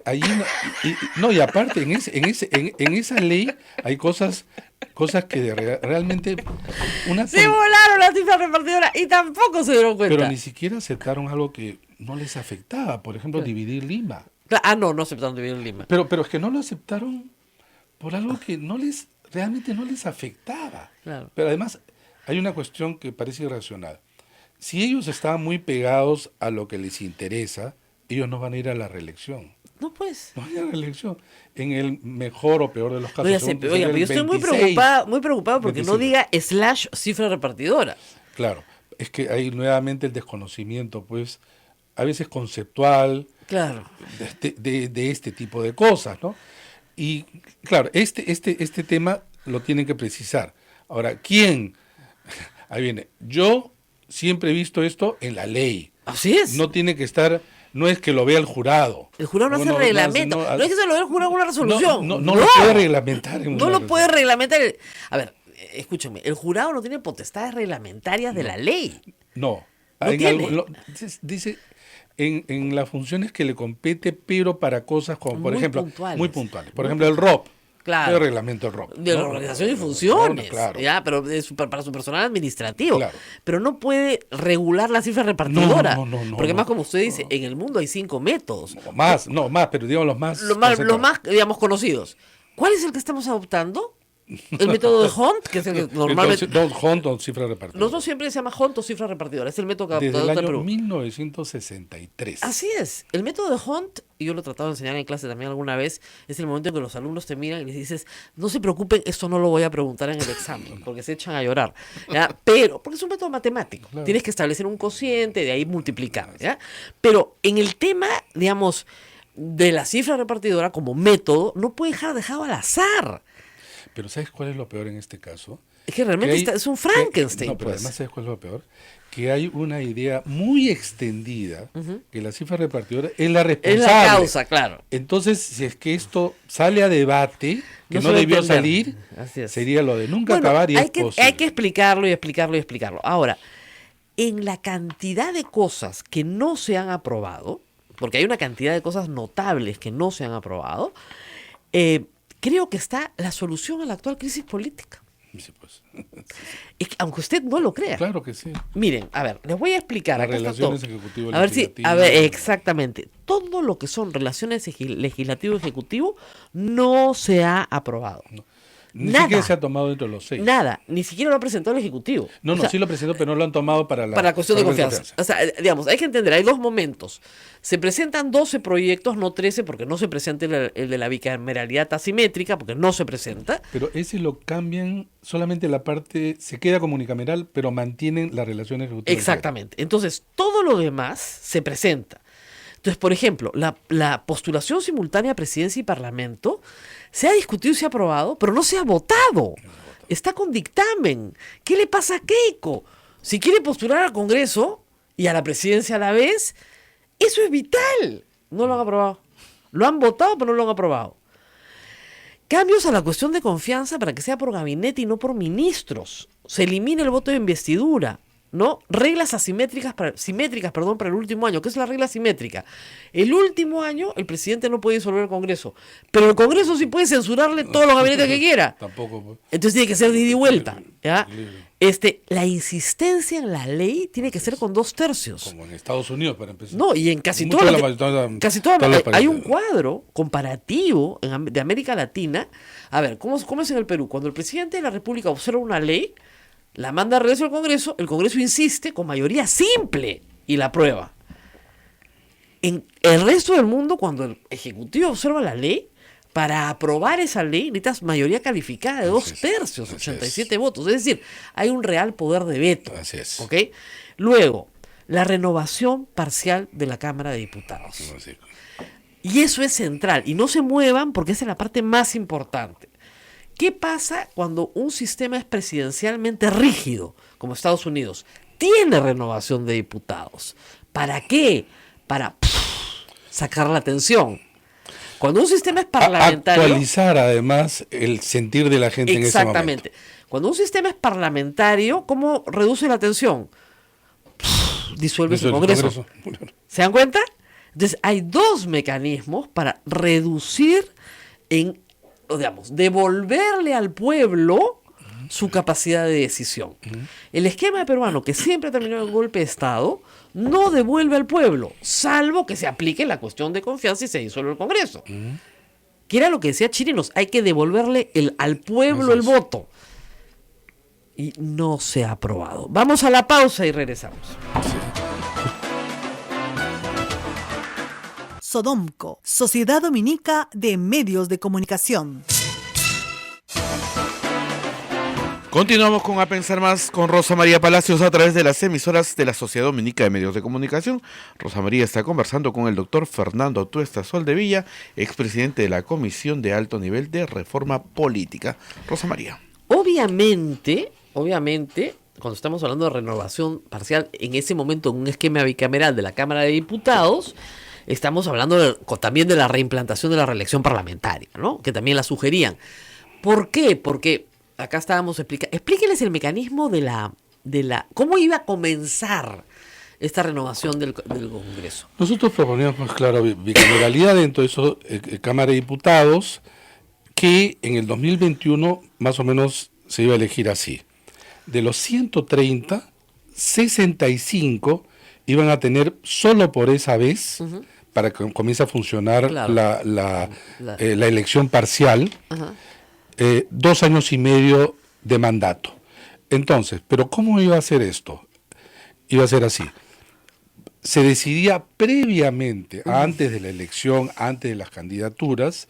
Allí y aparte en esa ley hay cosas que realmente Se volaron la cifra repartidora y tampoco se dieron cuenta. pero ni siquiera aceptaron algo que no les afectaba, por ejemplo, dividir Lima. No aceptaron dividir Lima. Pero es que no lo aceptaron por algo que realmente no les afectaba. Claro. Pero además hay una cuestión que parece irracional. Si ellos estaban muy pegados a lo que les interesa, ellos no van a ir a la reelección. No, pues. No van a ir a la reelección. En el mejor o peor de los casos. Oiga, según oiga, sería pero el yo estoy muy 26. preocupado porque no 25. diga / cifra repartidora. Claro, es que hay nuevamente el desconocimiento, pues, a veces conceptual, Claro. de este tipo de cosas, ¿no? Y claro, este tema lo tienen que precisar. Ahora, ¿quién? Ahí viene. Yo siempre he visto esto en la ley. Así es. No tiene que estar, no es que lo vea el jurado. El jurado no hace reglamento. No es que se lo dé el jurado en una resolución. No lo puede reglamentar. No lo puede reglamentar. A ver, escúchame, el jurado no tiene potestades reglamentarias de la ley. No. No tiene. Dice en las funciones que le compete, pero para cosas como, por Muy ejemplo, puntuales. muy puntuales. Por Muy ejemplo, el ROP. Claro. El reglamento del ROP. De la ¿no? organización y funciones, Claro. ya, pero para su personal administrativo. Claro. Pero no puede regular la cifra repartidora. No, porque no. más como usted dice, en el mundo hay 5 métodos. Más, pero digamos los más. Los concentrados. más, digamos, conocidos. ¿Cuál es el que estamos adoptando? El método de Hunt, que es el que normalmente... Entonces, Hunt o cifra repartidora. Nosotros siempre se llama Hunt o cifra repartidora. Es el método que Desde el adopta año Perú. 1963. Así es. El método de Hunt, y yo lo he tratado de enseñar en clase también alguna vez, es el momento en que los alumnos te miran y les dices, no se preocupen, esto no lo voy a preguntar en el examen, porque se echan a llorar. ¿Ya? Pero, porque es un método matemático. Claro. Tienes que establecer un cociente, de ahí multiplicar. ¿Ya? Pero en el tema, digamos, de la cifra repartidora como método, no puede dejar dejado al azar. Pero ¿sabes cuál es lo peor en este caso? Es que realmente es un Frankenstein. No, pero pues. además ¿sabes cuál es lo peor? Que hay una idea muy extendida que la cifra repartidora es la Es responsable. la causa, claro. Entonces, si es que esto sale a debate, que No no, se va a debió entender. salir, Así es. sería lo de nunca Bueno, acabar y hay es que, posible. hay que explicarlo y explicarlo y explicarlo. Ahora, en la cantidad de cosas que no se han aprobado, porque hay una cantidad de cosas notables que no se han aprobado, creo que está la solución a la actual crisis política. Sí, pues. Es que, aunque usted no lo crea. Claro que sí. Miren, a ver, les voy a explicar. Las acá está relaciones todo. ejecutivo A ver si, legislativo. a ver, exactamente. Todo lo que son relaciones legislativo-ejecutivo no se ha aprobado. Ni Nada. siquiera se ha tomado dentro de los 6. Nada, ni siquiera lo ha presentado el Ejecutivo. No, O sea, sí lo presentó, pero no lo han tomado para la cuestión de para la confianza. O sea, digamos, hay que entender, hay dos momentos. Se presentan 12 proyectos, no 13, porque no se presenta el de la bicameralidad asimétrica, porque no se presenta. Pero ese lo cambian solamente la parte, se queda como unicameral, pero mantienen las relaciones ejecutivas. Exactamente. Entonces, todo lo demás se presenta. Entonces, por ejemplo, la postulación simultánea a presidencia y parlamento se ha discutido y se ha aprobado, pero no se ha votado. Está con dictamen. ¿Qué le pasa a Keiko? Si quiere postular al Congreso y a la presidencia a la vez, eso es vital. No lo han aprobado. Lo han votado, pero no lo han aprobado. Cambios a la cuestión de confianza para que sea por gabinete y no por ministros. Se elimina el voto de investidura, ¿no? Reglas simétricas para el último año. ¿Qué es la regla simétrica? El último año el presidente no puede disolver el Congreso, pero el Congreso sí puede censurarle todos los gabinetes que quiera. Tampoco. Pues. Entonces tiene que ser de ida y vuelta, ¿ya? La insistencia en la ley tiene que ser con 2/3. Como en Estados Unidos, para empezar. No, y en casi Mucho todas de las todas las hay un países. cuadro comparativo de América Latina. A ver, ¿cómo es en el Perú? Cuando el presidente de la República observa una ley, la manda a regreso al Congreso, el Congreso insiste con mayoría simple y la aprueba. En el resto del mundo, cuando el Ejecutivo observa la ley, para aprobar esa ley necesitas mayoría calificada de 2/3, así es. 87 votos. Es decir, hay un real poder de veto. Así es. ¿Ok? Luego, la renovación parcial de la Cámara de Diputados. Así. Y eso es central. Y no se muevan porque esa es la parte más importante. ¿Qué pasa cuando un sistema es presidencialmente rígido, como Estados Unidos? Tiene renovación de diputados. ¿Para qué? Para sacar la atención. Cuando un sistema es parlamentario... Actualizar además el sentir de la gente en ese momento. Exactamente. Cuando un sistema es parlamentario, ¿cómo reduce la tensión? Disuelve el Congreso. ¿Se dan cuenta? Entonces, hay dos mecanismos para reducir, devolverle al pueblo su capacidad de decisión. El esquema peruano, que siempre ha terminado en golpe de Estado, no devuelve al pueblo, salvo que se aplique la cuestión de confianza y se disuelve el Congreso. Que era lo que decía Chirinos, hay que devolverle al pueblo el voto. Y no se ha aprobado. Vamos a la pausa y regresamos. Sodomco, Sociedad Dominica de Medios de Comunicación. Continuamos con A Pensar Más con Rosa María Palacios a través de las emisoras de la Sociedad Dominica de Medios de Comunicación. Rosa María está conversando con el doctor Fernando Tuesta Soldevilla, expresidente de la Comisión de Alto Nivel de Reforma Política. Rosa María. Obviamente, cuando estamos hablando de renovación parcial, en ese momento en un esquema bicameral de la Cámara de Diputados, estamos hablando también de la reimplantación de la reelección parlamentaria, ¿no? Que también la sugerían. ¿Por qué? Porque acá estábamos explíquenles el mecanismo de la cómo iba a comenzar esta renovación del Congreso. Nosotros proponíamos, pues, claro, bicameralidad dentro de eso, Cámara de Diputados, que en el 2021 más o menos se iba a elegir así. De los 130, 65 iban a tener solo por esa vez, para que comience a funcionar Claro. la elección parcial, 2 años y medio de mandato. Entonces, ¿pero cómo iba a ser esto? Iba a ser así. Se decidía previamente, antes de la elección, antes de las candidaturas,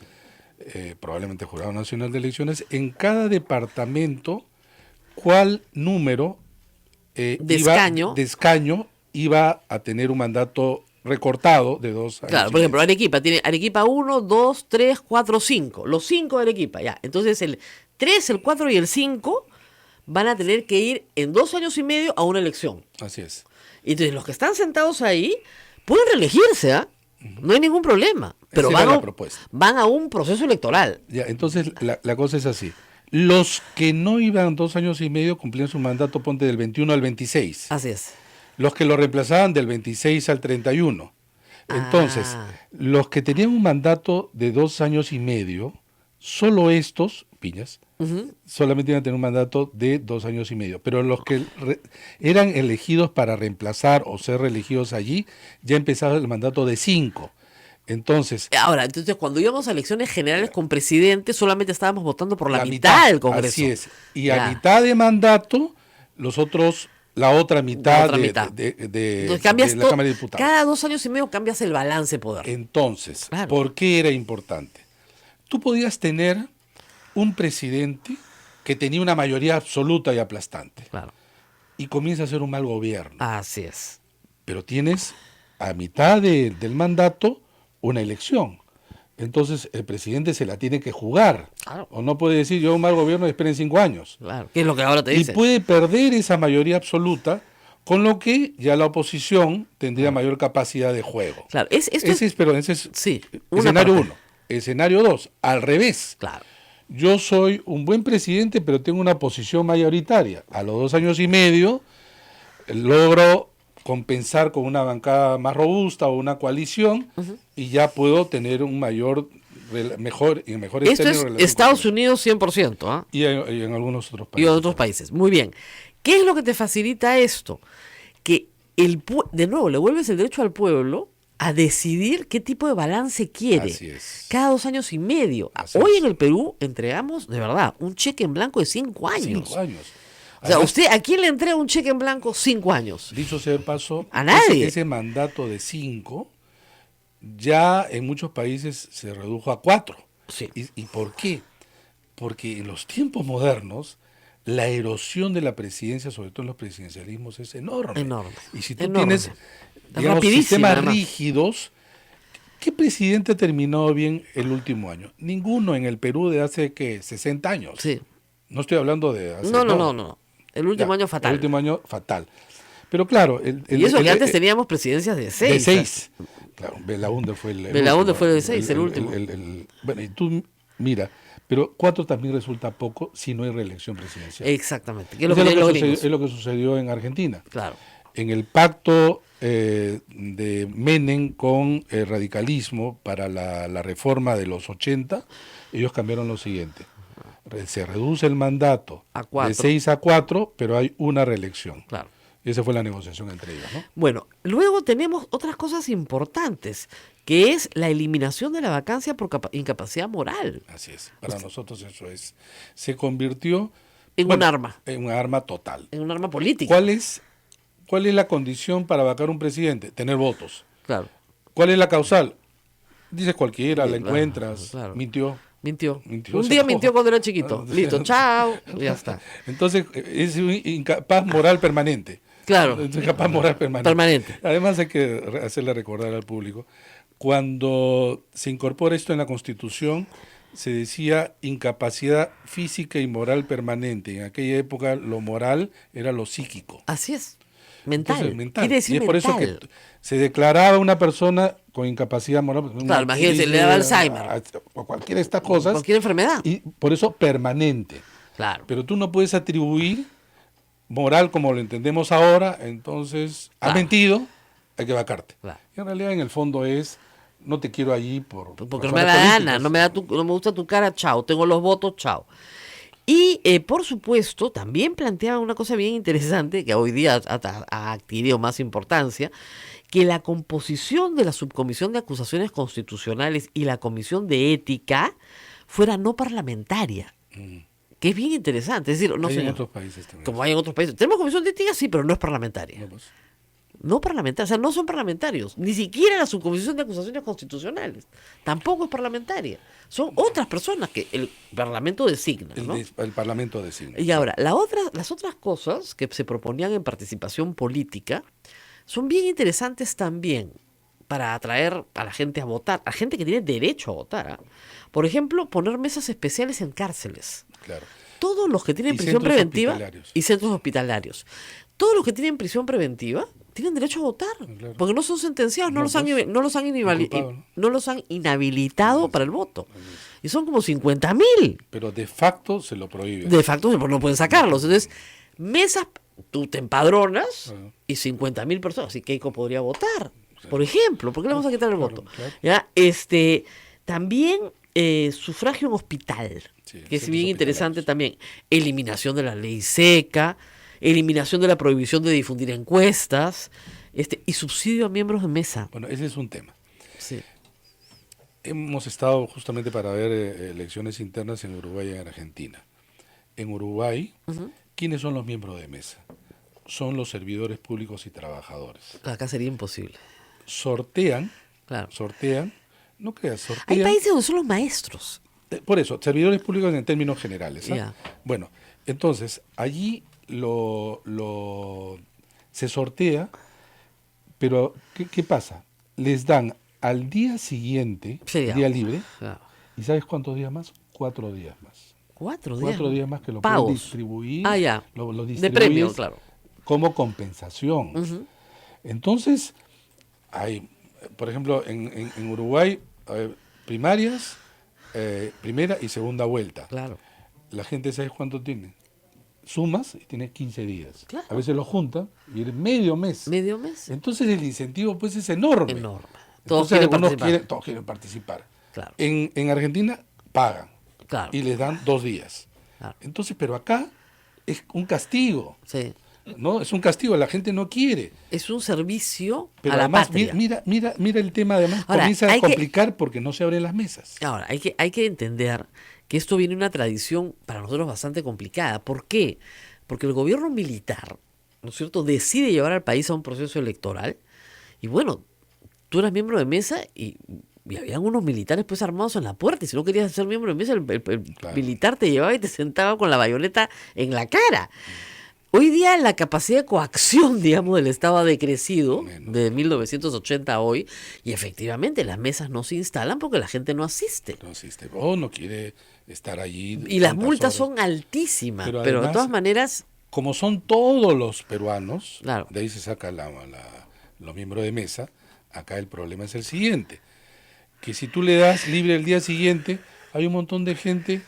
probablemente Jurado Nacional de Elecciones, en cada departamento, cuál número de escaño iba a tener un mandato recortado de 2 años. Claro, por ejemplo, Arequipa tiene Arequipa 1, 2, 3, 4, 5. Los 5 de Arequipa, ya. Entonces el 3, el 4 y el 5 van a tener que ir en 2 años y medio a una elección. Así es. Y entonces los que están sentados ahí pueden reelegirse, ¿ah? No hay ningún problema. Pero Esa era la propuesta. van a un proceso electoral. Ya, entonces la cosa es así. Los que no iban 2 años y medio cumplían su mandato, ponte, del 21 al 26. Así es. Los que lo reemplazaban del 26 al 31. Entonces, los que tenían un mandato de 2 años y medio, solo estos, piñas, solamente iban a tener un mandato de 2 años y medio. Pero los que eran elegidos para reemplazar o ser reelegidos allí, ya empezaba el mandato de 5. Entonces, Entonces, cuando íbamos a elecciones generales con presidente, solamente estábamos votando por la mitad del Congreso. Así es. Y Ya. a mitad de mandato, la otra mitad, La otra mitad. de Entonces, cambias la Cámara de Diputados. cada 2 años y medio cambias el balance de poder. Entonces, Claro. ¿por qué era importante? Tú podías tener un presidente que tenía una mayoría absoluta y aplastante Claro. y comienza a hacer un mal gobierno. Así es. Pero tienes a mitad del mandato una elección. Entonces el presidente se la tiene que jugar. Claro. O no puede decir yo un mal gobierno y esperen 5 años. Claro. ¿Qué es lo que ahora te Y dice? puede perder esa mayoría absoluta, con lo que ya la oposición tendría mayor capacidad de juego. Claro. Esto Ese es sí, una escenario parte. 1. Escenario 2, al revés. Claro. Yo soy un buen presidente, pero tengo una posición mayoritaria. A los 2 años y medio logro compensar con una bancada más robusta o una coalición y ya puedo tener un mejores Esto términos es relación Estados con Unidos 100%, ¿ah? y en algunos otros Y países. en otros países. Muy bien. ¿Qué es lo que te facilita esto? Que de nuevo le vuelves el derecho al pueblo a decidir qué tipo de balance quiere. Así es. Cada 2 años y medio. Así Hoy es. en el Perú entregamos, de verdad, un cheque en blanco de 5 años. 5 años. O sea, Además, ¿usted a quién le entrega un cheque en blanco 5 años? dicho sea de paso, A nadie. ese mandato de 5 ya en muchos países se redujo a 4. Sí. ¿Y por qué? Porque en los tiempos modernos la erosión de la presidencia, sobre todo en los presidencialismos, es enorme. Enorme. Y si tú Enorme. tienes, digamos, Rapidísima, sistemas además. rígidos, ¿qué presidente terminó bien el último año? Ninguno en el Perú de hace, ¿qué? 60 años. Sí. No estoy hablando de hace... No. El último Ya, año fatal. El último año fatal. Pero claro... Y eso que antes teníamos presidencias de 6. de 6. Claro, Belaúnde fue el Belaúnde último. fue de 6, el último. Bueno, y tú, mira, pero 4 también resulta poco si no hay reelección presidencial. Exactamente. ¿Qué es lo Eso que tienen los sucedió, gringos? es lo que sucedió en Argentina. Claro. En el pacto de Menem con el radicalismo para la reforma de los 80, ellos cambiaron lo siguiente. Se reduce el mandato A 4. de 6 a 4, pero hay una reelección. Claro. Y esa fue la negociación entre ellos, ¿no? Bueno, luego tenemos otras cosas importantes, que es la eliminación de la vacancia por incapacidad moral. Así es. Para nosotros eso es. Se convirtió En un arma. En un arma total. En un arma política. ¿Cuál es la condición para vacar un presidente? Tener votos. Claro. ¿Cuál es la causal? Dices cualquiera, Sí, la claro, encuentras, claro. Mintió. Mintió. Mintió, Un se día acabó. mintió cuando era chiquito. Ah, Listo, chao. Ya está. Entonces, es un incapaz moral permanente. Claro. Es incapaz moral permanente. Permanente. Además hay que hacerle recordar al público, cuando se incorpora esto en la Constitución, se decía incapacidad física y moral permanente. En aquella época lo moral era lo psíquico. Así es. Mental. Entonces, mental. Quiere decir y es por eso mental. que se declaraba una persona con incapacidad moral. Claro, imagínense, le daba Alzheimer. O cualquiera de estas cosas. Cualquier enfermedad. Y por eso permanente. Claro. Pero tú no puedes atribuir moral como lo entendemos ahora, entonces has Claro. mentido, hay que vacarte. Claro. Y en realidad en el fondo es, no te quiero allí por Porque no me razones da la políticas. gana, no me gusta tu cara, chao. Tengo los votos, chao. Y por supuesto, también planteaban una cosa bien interesante, que hoy día ha adquirido más importancia, que la composición de la subcomisión de acusaciones constitucionales y la comisión de ética fuera no parlamentaria. Que es bien interesante. Es decir, no Hay sé, en otros países también. como hay en otros países. Tenemos comisión de ética, sí, pero no es parlamentaria. No, pues. No parlamentarios, o sea, no son parlamentarios, ni siquiera la subcomisión de acusaciones constitucionales, tampoco es parlamentaria, son otras personas que el Parlamento designa, ¿no? El Parlamento designa. Y ahora, las otras cosas que se proponían en participación política son bien interesantes también para atraer a la gente a votar, a gente que tiene derecho a votar, ¿ah? Por ejemplo, poner mesas especiales en cárceles. Claro. Todos los que tienen Y prisión centros preventiva hospitalarios. y centros hospitalarios. Todos los que tienen prisión preventiva tienen derecho a votar, Claro. porque no son sentenciados, no, No, los han, pues, no los han inculpado, ¿no? no los han inhabilitado para el voto. Y son como 50.000. Pero de facto se lo prohíbe. De facto, no pueden sacarlos. Entonces, mesas, tú te empadronas Ajá. y 50.000 personas. Y Keiko podría votar, por ejemplo. ¿Por qué le vamos a quitar el Claro, voto? claro. ¿Ya? También sufragio en hospital, Sí, que es centros bien interesante hospitalarios. también. Eliminación de la ley seca, eliminación de la prohibición de difundir encuestas, y subsidio a miembros de mesa. Bueno, ese es un tema. Sí. Hemos estado justamente para ver elecciones internas en Uruguay y en Argentina. En Uruguay, ¿quiénes son los miembros de mesa? Son los servidores públicos y trabajadores. Acá sería imposible. Sortean, Claro. no creas, Hay sortean. países donde son los maestros. Por eso, servidores públicos en términos generales. ¿Ah? Ya. Bueno, entonces, allí se sortea, pero ¿qué pasa? Les dan al día siguiente, Feriado. día libre, Claro. ¿y sabes cuántos días más? 4 días más. 4 días. 4 días más que lo Pagos. pueden distribuir. Ah, ya. Lo De distribuyes premio, claro. como compensación. Ujú. Entonces, hay, por ejemplo, en Uruguay, primarias, primera y segunda vuelta. Claro. La gente, ¿sabes cuánto tiene? Sumas y tiene 15 días. Claro. A veces lo juntan y es medio mes. Medio mes. Entonces el incentivo pues es enorme. Enorme. Todos Entonces, quieren algunos participar. todos quieren participar. Claro. En Argentina pagan Claro. y les dan 2 días. Claro. Entonces, pero acá es un castigo, Sí. ¿no? Es un castigo, la gente no quiere. Es un servicio Pero a la además, patria. mira el tema, además Ahora, comienza a hay que- complicar porque no se abren las mesas. Ahora, hay que entender que esto viene de una tradición para nosotros bastante complicada. ¿Por qué? Porque el gobierno militar, ¿no es cierto?, decide llevar al país a un proceso electoral. Y bueno, tú eras miembro de mesa y habían unos militares pues armados en la puerta. Y si no querías ser miembro de mesa, el Claro. militar te llevaba y te sentaba con la bayoneta en la cara. Hoy día la capacidad de coacción, digamos, del Estado ha decrecido Menos. de 1980 a hoy y efectivamente las mesas no se instalan porque la gente no asiste. No existe. O no quiere estar allí. Y las tantas multas horas. son altísimas, Pero pero de además- todas maneras, Como son todos los peruanos, Claro. de ahí se saca los miembros de mesa, acá el problema es el siguiente, que si tú le das libre el día siguiente, hay un montón de gente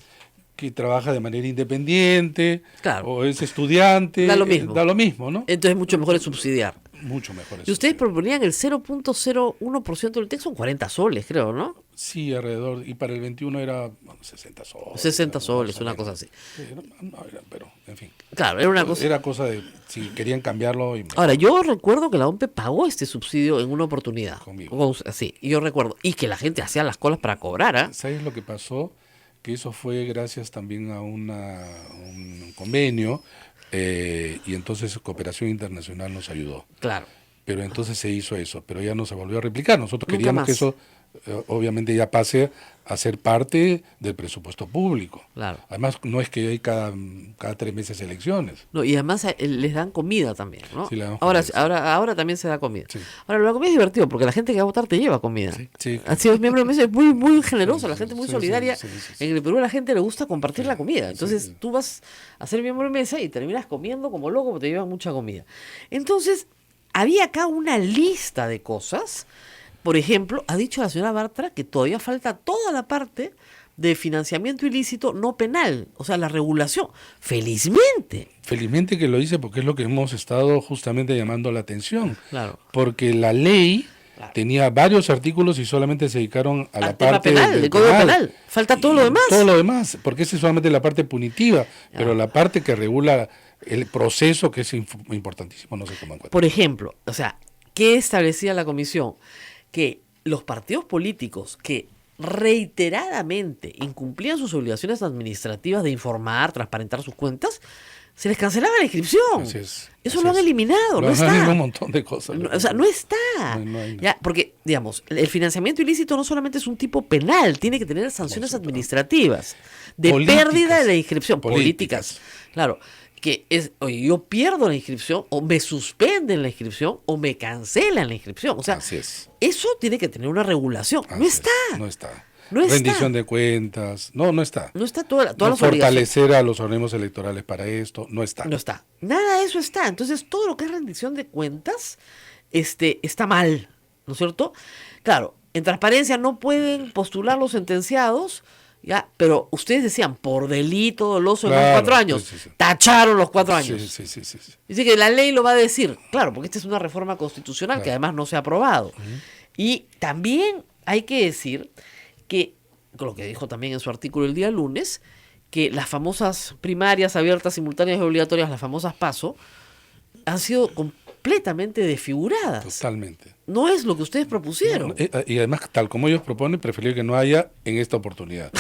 que trabaja de manera independiente, Claro. o es estudiante, Da lo mismo. da lo mismo, ¿no? entonces mucho mejor es subsidiar. Mucho mejor Y eso. ustedes proponían el 0.01% del texto, son 40 soles, creo, ¿no? Sí, alrededor, y para el 21 era 60 soles. 60 más soles, o una menos. cosa así. Sí, pero, en fin. Claro, era una cosa. Era cosa de, si querían cambiarlo, y Ahora, yo recuerdo que la OMP pagó este subsidio en una oportunidad. Conmigo. Sí, yo recuerdo. Y que la gente hacía las colas para cobrar, ¿ah? ¿Sabes lo que pasó? Que eso fue gracias también a un convenio y entonces Cooperación Internacional nos ayudó. Claro. Pero entonces se hizo eso, pero ya no se volvió a replicar. Nosotros Nunca queríamos más. que eso obviamente ya pase a ser parte del presupuesto público. Claro. Además, no es que hay cada 3 meses elecciones. No, y además les dan comida también, ¿no? Sí, le damos ahora, comida, sí. ahora también se da comida. Sí. Ahora, la comida es divertido porque la gente que va a votar te lleva comida. Sí. Así es, miembro de mesa es muy, muy generosa, Sí, la sí, gente muy sí, solidaria. sí, sí, sí. En el Perú a la gente le gusta compartir Sí, la comida. Entonces sí. tú vas a ser miembro de mesa y terminas comiendo como loco porque te llevan mucha comida. Entonces, había acá una lista de cosas. Por ejemplo, ha dicho la señora Bartra que todavía falta toda la parte de financiamiento ilícito no penal, o sea, la regulación. Felizmente. Felizmente que lo dice porque es lo que hemos estado justamente llamando la atención. Claro. Porque la ley Claro. tenía varios artículos y solamente se dedicaron a la Al tema parte penal, del Código Penal. Falta todo lo Y demás. Todo lo demás, porque esa es solamente la parte punitiva, pero la parte que regula el proceso, que es importantísimo, no se toma en cuenta. Por ejemplo, o sea, ¿qué establecía la comisión? Que los partidos políticos que reiteradamente incumplían sus obligaciones administrativas de informar, transparentar sus cuentas, se les cancelaba la inscripción. Así es, Eso así lo han es. eliminado, no Han está. eliminado un montón de cosas. No, o sea, no está. No hay nada. Ya, porque, digamos, el financiamiento ilícito no solamente es un tipo penal, tiene que tener sanciones administrativas de Políticas. pérdida de la inscripción. Políticas. Políticas. Claro. Que es, oye, yo pierdo la inscripción, o me suspenden la inscripción, o me cancelan la inscripción. O sea, Así es. eso tiene que tener una regulación. Así No es. está. No está. No está. Rendición de cuentas, no está. No está todas No las obligaciones. fortalecer a los organismos electorales para esto, no está. No está. Nada de eso está. Entonces, todo lo que es rendición de cuentas está mal, ¿no es cierto? Claro, en transparencia no pueden postular los sentenciados, ya, pero ustedes decían, por delito doloso en los Claro, 4 años. sí, sí, sí. Tacharon los 4 años. Sí. Dice que la ley lo va a decir. Claro, porque esta es una reforma constitucional que Claro. además no se ha aprobado. Y también hay que decir que, con lo que dijo también en su artículo el día lunes, que las famosas primarias abiertas, simultáneas y obligatorias, las famosas PASO, han sido completamente desfiguradas. Totalmente. No es lo que ustedes propusieron. Y además, tal como ellos proponen, preferiría que no haya en esta oportunidad.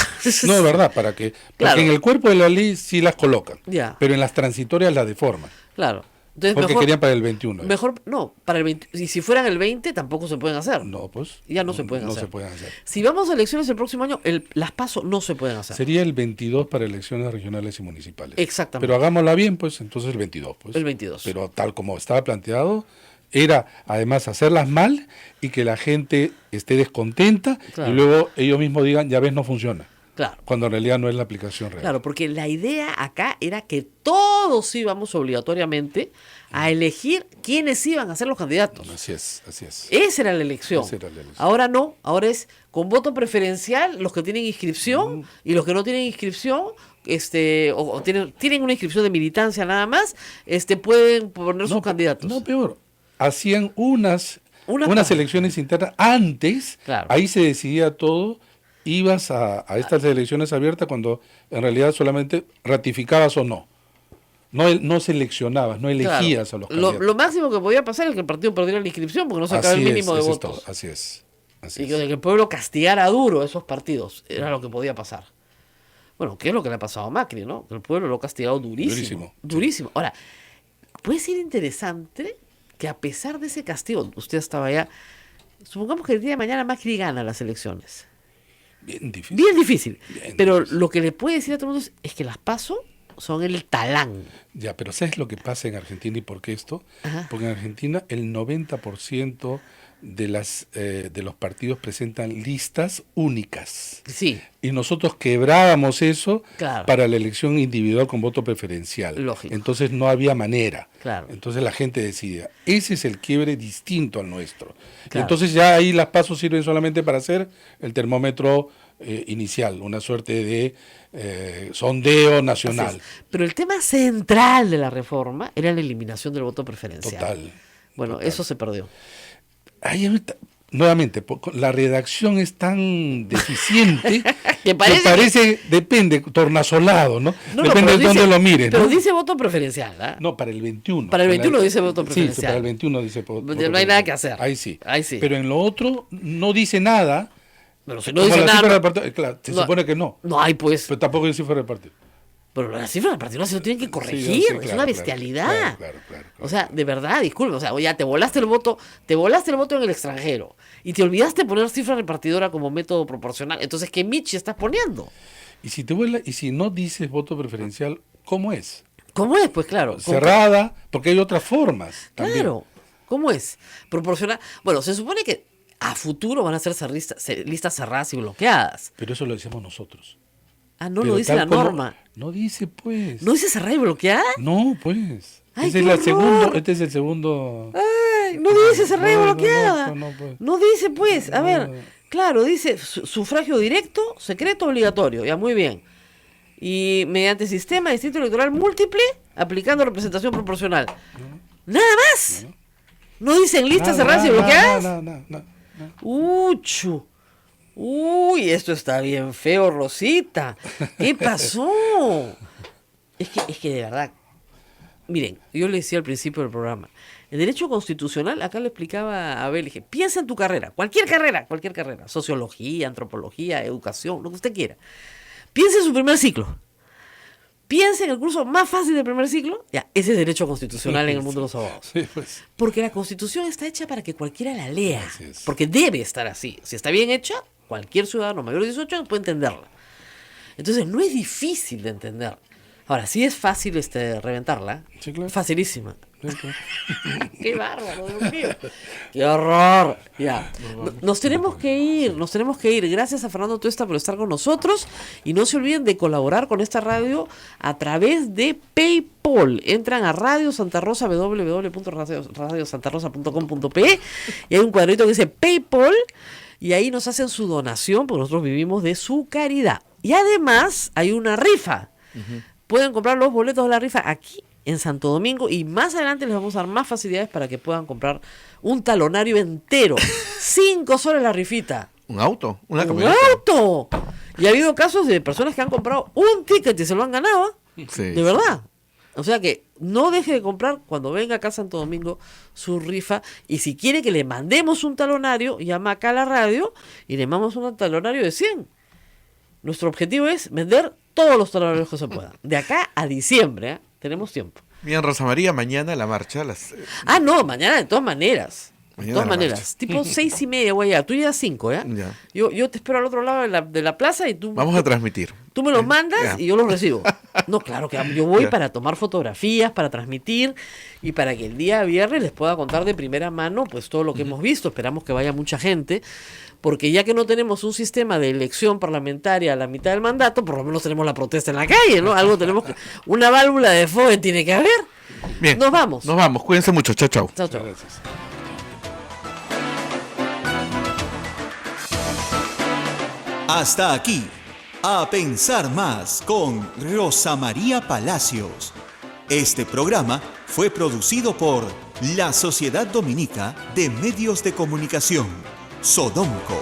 No, de verdad, porque Claro. en el cuerpo de la ley sí las colocan, Ya. pero en las transitorias las deforman, Claro. Entonces porque mejor, querían para el 21. mejor, no, para el 20, y si fueran el 20 tampoco se pueden hacer. No, pues. Ya no se pueden no hacer. se pueden hacer. Si vamos a elecciones el próximo año, las PASO no se pueden hacer. Sería el 22 para elecciones regionales y municipales. Exactamente. Pero hagámosla bien, pues, entonces el 22. Pues. El 22. Pero tal como estaba planteado, era además hacerlas mal y que la gente esté descontenta Claro. y luego ellos mismos digan, ya ves, no funciona. Claro. Cuando en realidad no es la aplicación real. Claro, porque la idea acá era que todos íbamos obligatoriamente a elegir quiénes iban a ser los candidatos. Así es, así es. Esa era la elección. Esa era la elección. Ahora no, ahora es con voto preferencial los que tienen inscripción y los que no tienen inscripción, o tienen una inscripción de militancia nada más, pueden poner sus candidatos. No, peor. Hacían unas Una- elecciones internas antes, Claro. ahí se decidía todo, ibas a estas elecciones abiertas cuando en realidad solamente ratificabas o no. No seleccionabas, no elegías Claro. a los candidatos. Lo máximo que podía pasar es que el partido perdiera la inscripción porque no sacaba el mínimo de eso es votos. todo, así es. Así Y es. que el pueblo castigara duro a esos partidos. Era lo que podía pasar. Bueno, ¿qué es lo que le ha pasado a Macri, no? Que el pueblo lo ha castigado durísimo. Durísimo. Durísimo. Ahora, puede ser interesante que a pesar de ese castigo, usted estaba allá, supongamos que el día de mañana Macri gana las elecciones. Bien difícil. Bien difícil. Bien Pero difícil. lo que le puede decir a todo el mundo es que las PASO son el talán. Ya, pero ¿sabes lo que pasa en Argentina y por qué esto? Ajá. Porque en Argentina el 90% de los partidos presentan listas únicas. Sí, Y nosotros quebrábamos eso Claro. para la elección individual con voto preferencial. Lógico. Entonces no había manera. Claro. Entonces la gente decidía. Ese es el quiebre distinto al nuestro. Claro. Entonces ya ahí las pasos sirven solamente para hacer el termómetro inicial, una suerte de sondeo nacional. así es. Pero el tema central de la reforma era la eliminación del voto preferencial. Total. Bueno, total. eso se perdió. Ahí ahorita, nuevamente, la redacción es tan deficiente Que parece depende, tornasolado, ¿no? No, Depende pero de dónde lo mires, Pero ¿no? dice voto preferencial, ¿ah? No, para el 21. Para el 21 dice voto Sí, preferencial. para el 21 dice voto No hay preferencial. nada que hacer. Ahí sí. Ahí sí. Pero en lo otro no dice nada. Pero si no Como dice la cifra nada. del partido, claro, se no- supone que no. No hay, pues. Pero tampoco hay cifra del partido. Pero las cifras del partido se lo tienen que corregir. Sí, es claro, una claro, bestialidad. claro. O sea, de verdad, disculpe. O sea, ya te volaste el voto en el extranjero. Y te olvidaste de poner cifra repartidora como método proporcional. Entonces, ¿qué Michi estás poniendo? Y si te vuela, y si no dices voto preferencial, ¿cómo es? ¿Cómo es? Pues claro. ¿cómo- Cerrada, porque hay otras formas también. Claro. ¿Cómo es? Proporcional. Bueno, se supone que a futuro van a ser listas cerradas y bloqueadas. Pero eso lo decimos nosotros. Ah, no Pero lo dice tal la como- norma. No dice, pues. ¿No dice cerrada y bloqueada? No, pues. Ay, Ese qué es horror. este es el segundo. Ay, no dice cerrada y No, no, bloqueada. no, pues. No dice, pues. A ver, No. claro, dice sufragio directo, secreto, obligatorio. Ya, muy bien. Y mediante sistema de distrito electoral múltiple, aplicando representación proporcional. Nada más. No dicen listas cerradas y bloqueadas. No. Uchu. Uy, esto está bien feo, Rosita. ¿Qué pasó? Es que de verdad. Miren, yo le decía al principio del programa, el derecho constitucional, acá le explicaba a Abel, dije, piensa en tu carrera, cualquier carrera, sociología, antropología, educación, lo que usted quiera. Piensa en su primer ciclo. Piensa en el curso más fácil del primer ciclo. Ya, ese es derecho constitucional en el mundo de los abogados. Sí, pues. Porque la Constitución está hecha para que cualquiera la lea. Así es. Porque debe estar así. Si está bien hecha, cualquier ciudadano mayor de 18 años puede entenderla. Entonces, no es difícil de entender. Ahora, sí es fácil reventarla. Sí, claro. Facilísima. Qué bárbaro, Dios mío. Qué horror. Ya. Nos tenemos que ir. Gracias a Fernando Tuesta por estar con nosotros. Y no se olviden de colaborar con esta radio a través de PayPal. Entran a Radio Santa Rosa, www.radiosantarosa.com.pe, y hay un cuadrito que dice PayPal. Y ahí nos hacen su donación, porque nosotros vivimos de su caridad. Y además hay una rifa. Pueden comprar los boletos de la rifa aquí en Santo Domingo, y más adelante les vamos a dar más facilidades para que puedan comprar un talonario entero. 5 soles la rifita. ¿Un auto? ¿Una ¡Un camioneta? auto! Y ha habido casos de personas que han comprado un ticket y se lo han ganado. Sí. De verdad. O sea que no deje de comprar cuando venga acá a Santo Domingo su rifa. Y si quiere que le mandemos un talonario, llama acá a la radio y le mandamos un talonario de 100. Nuestro objetivo es vender todos los talonarios que se puedan. De acá a diciembre, ¿eh? Tenemos tiempo. Bien, Rosa María, mañana la marcha. No, mañana de todas maneras. De Mañana todas la maneras. marcha. Tipo 6:30 voy a llegar. Tú llegas 5, ¿ya? Ya. Yo te espero al otro lado de la plaza y tú... Vamos a transmitir. Tú me los mandas Ya. y yo los recibo. No, claro que yo voy Ya. para tomar fotografías, para transmitir y para que el día viernes les pueda contar de primera mano pues todo lo que hemos visto. Esperamos que vaya mucha gente, porque ya que no tenemos un sistema de elección parlamentaria a la mitad del mandato, por lo menos tenemos la protesta en la calle, ¿no? Algo tenemos que... Una válvula de fuego tiene que haber. Bien. Nos vamos. Nos vamos. Cuídense mucho. Chao, chao. Chao, chao. Gracias. Hasta aquí, A Pensar Más con Rosa María Palacios. Este programa fue producido por la Sociedad Dominica de Medios de Comunicación, Sodomco.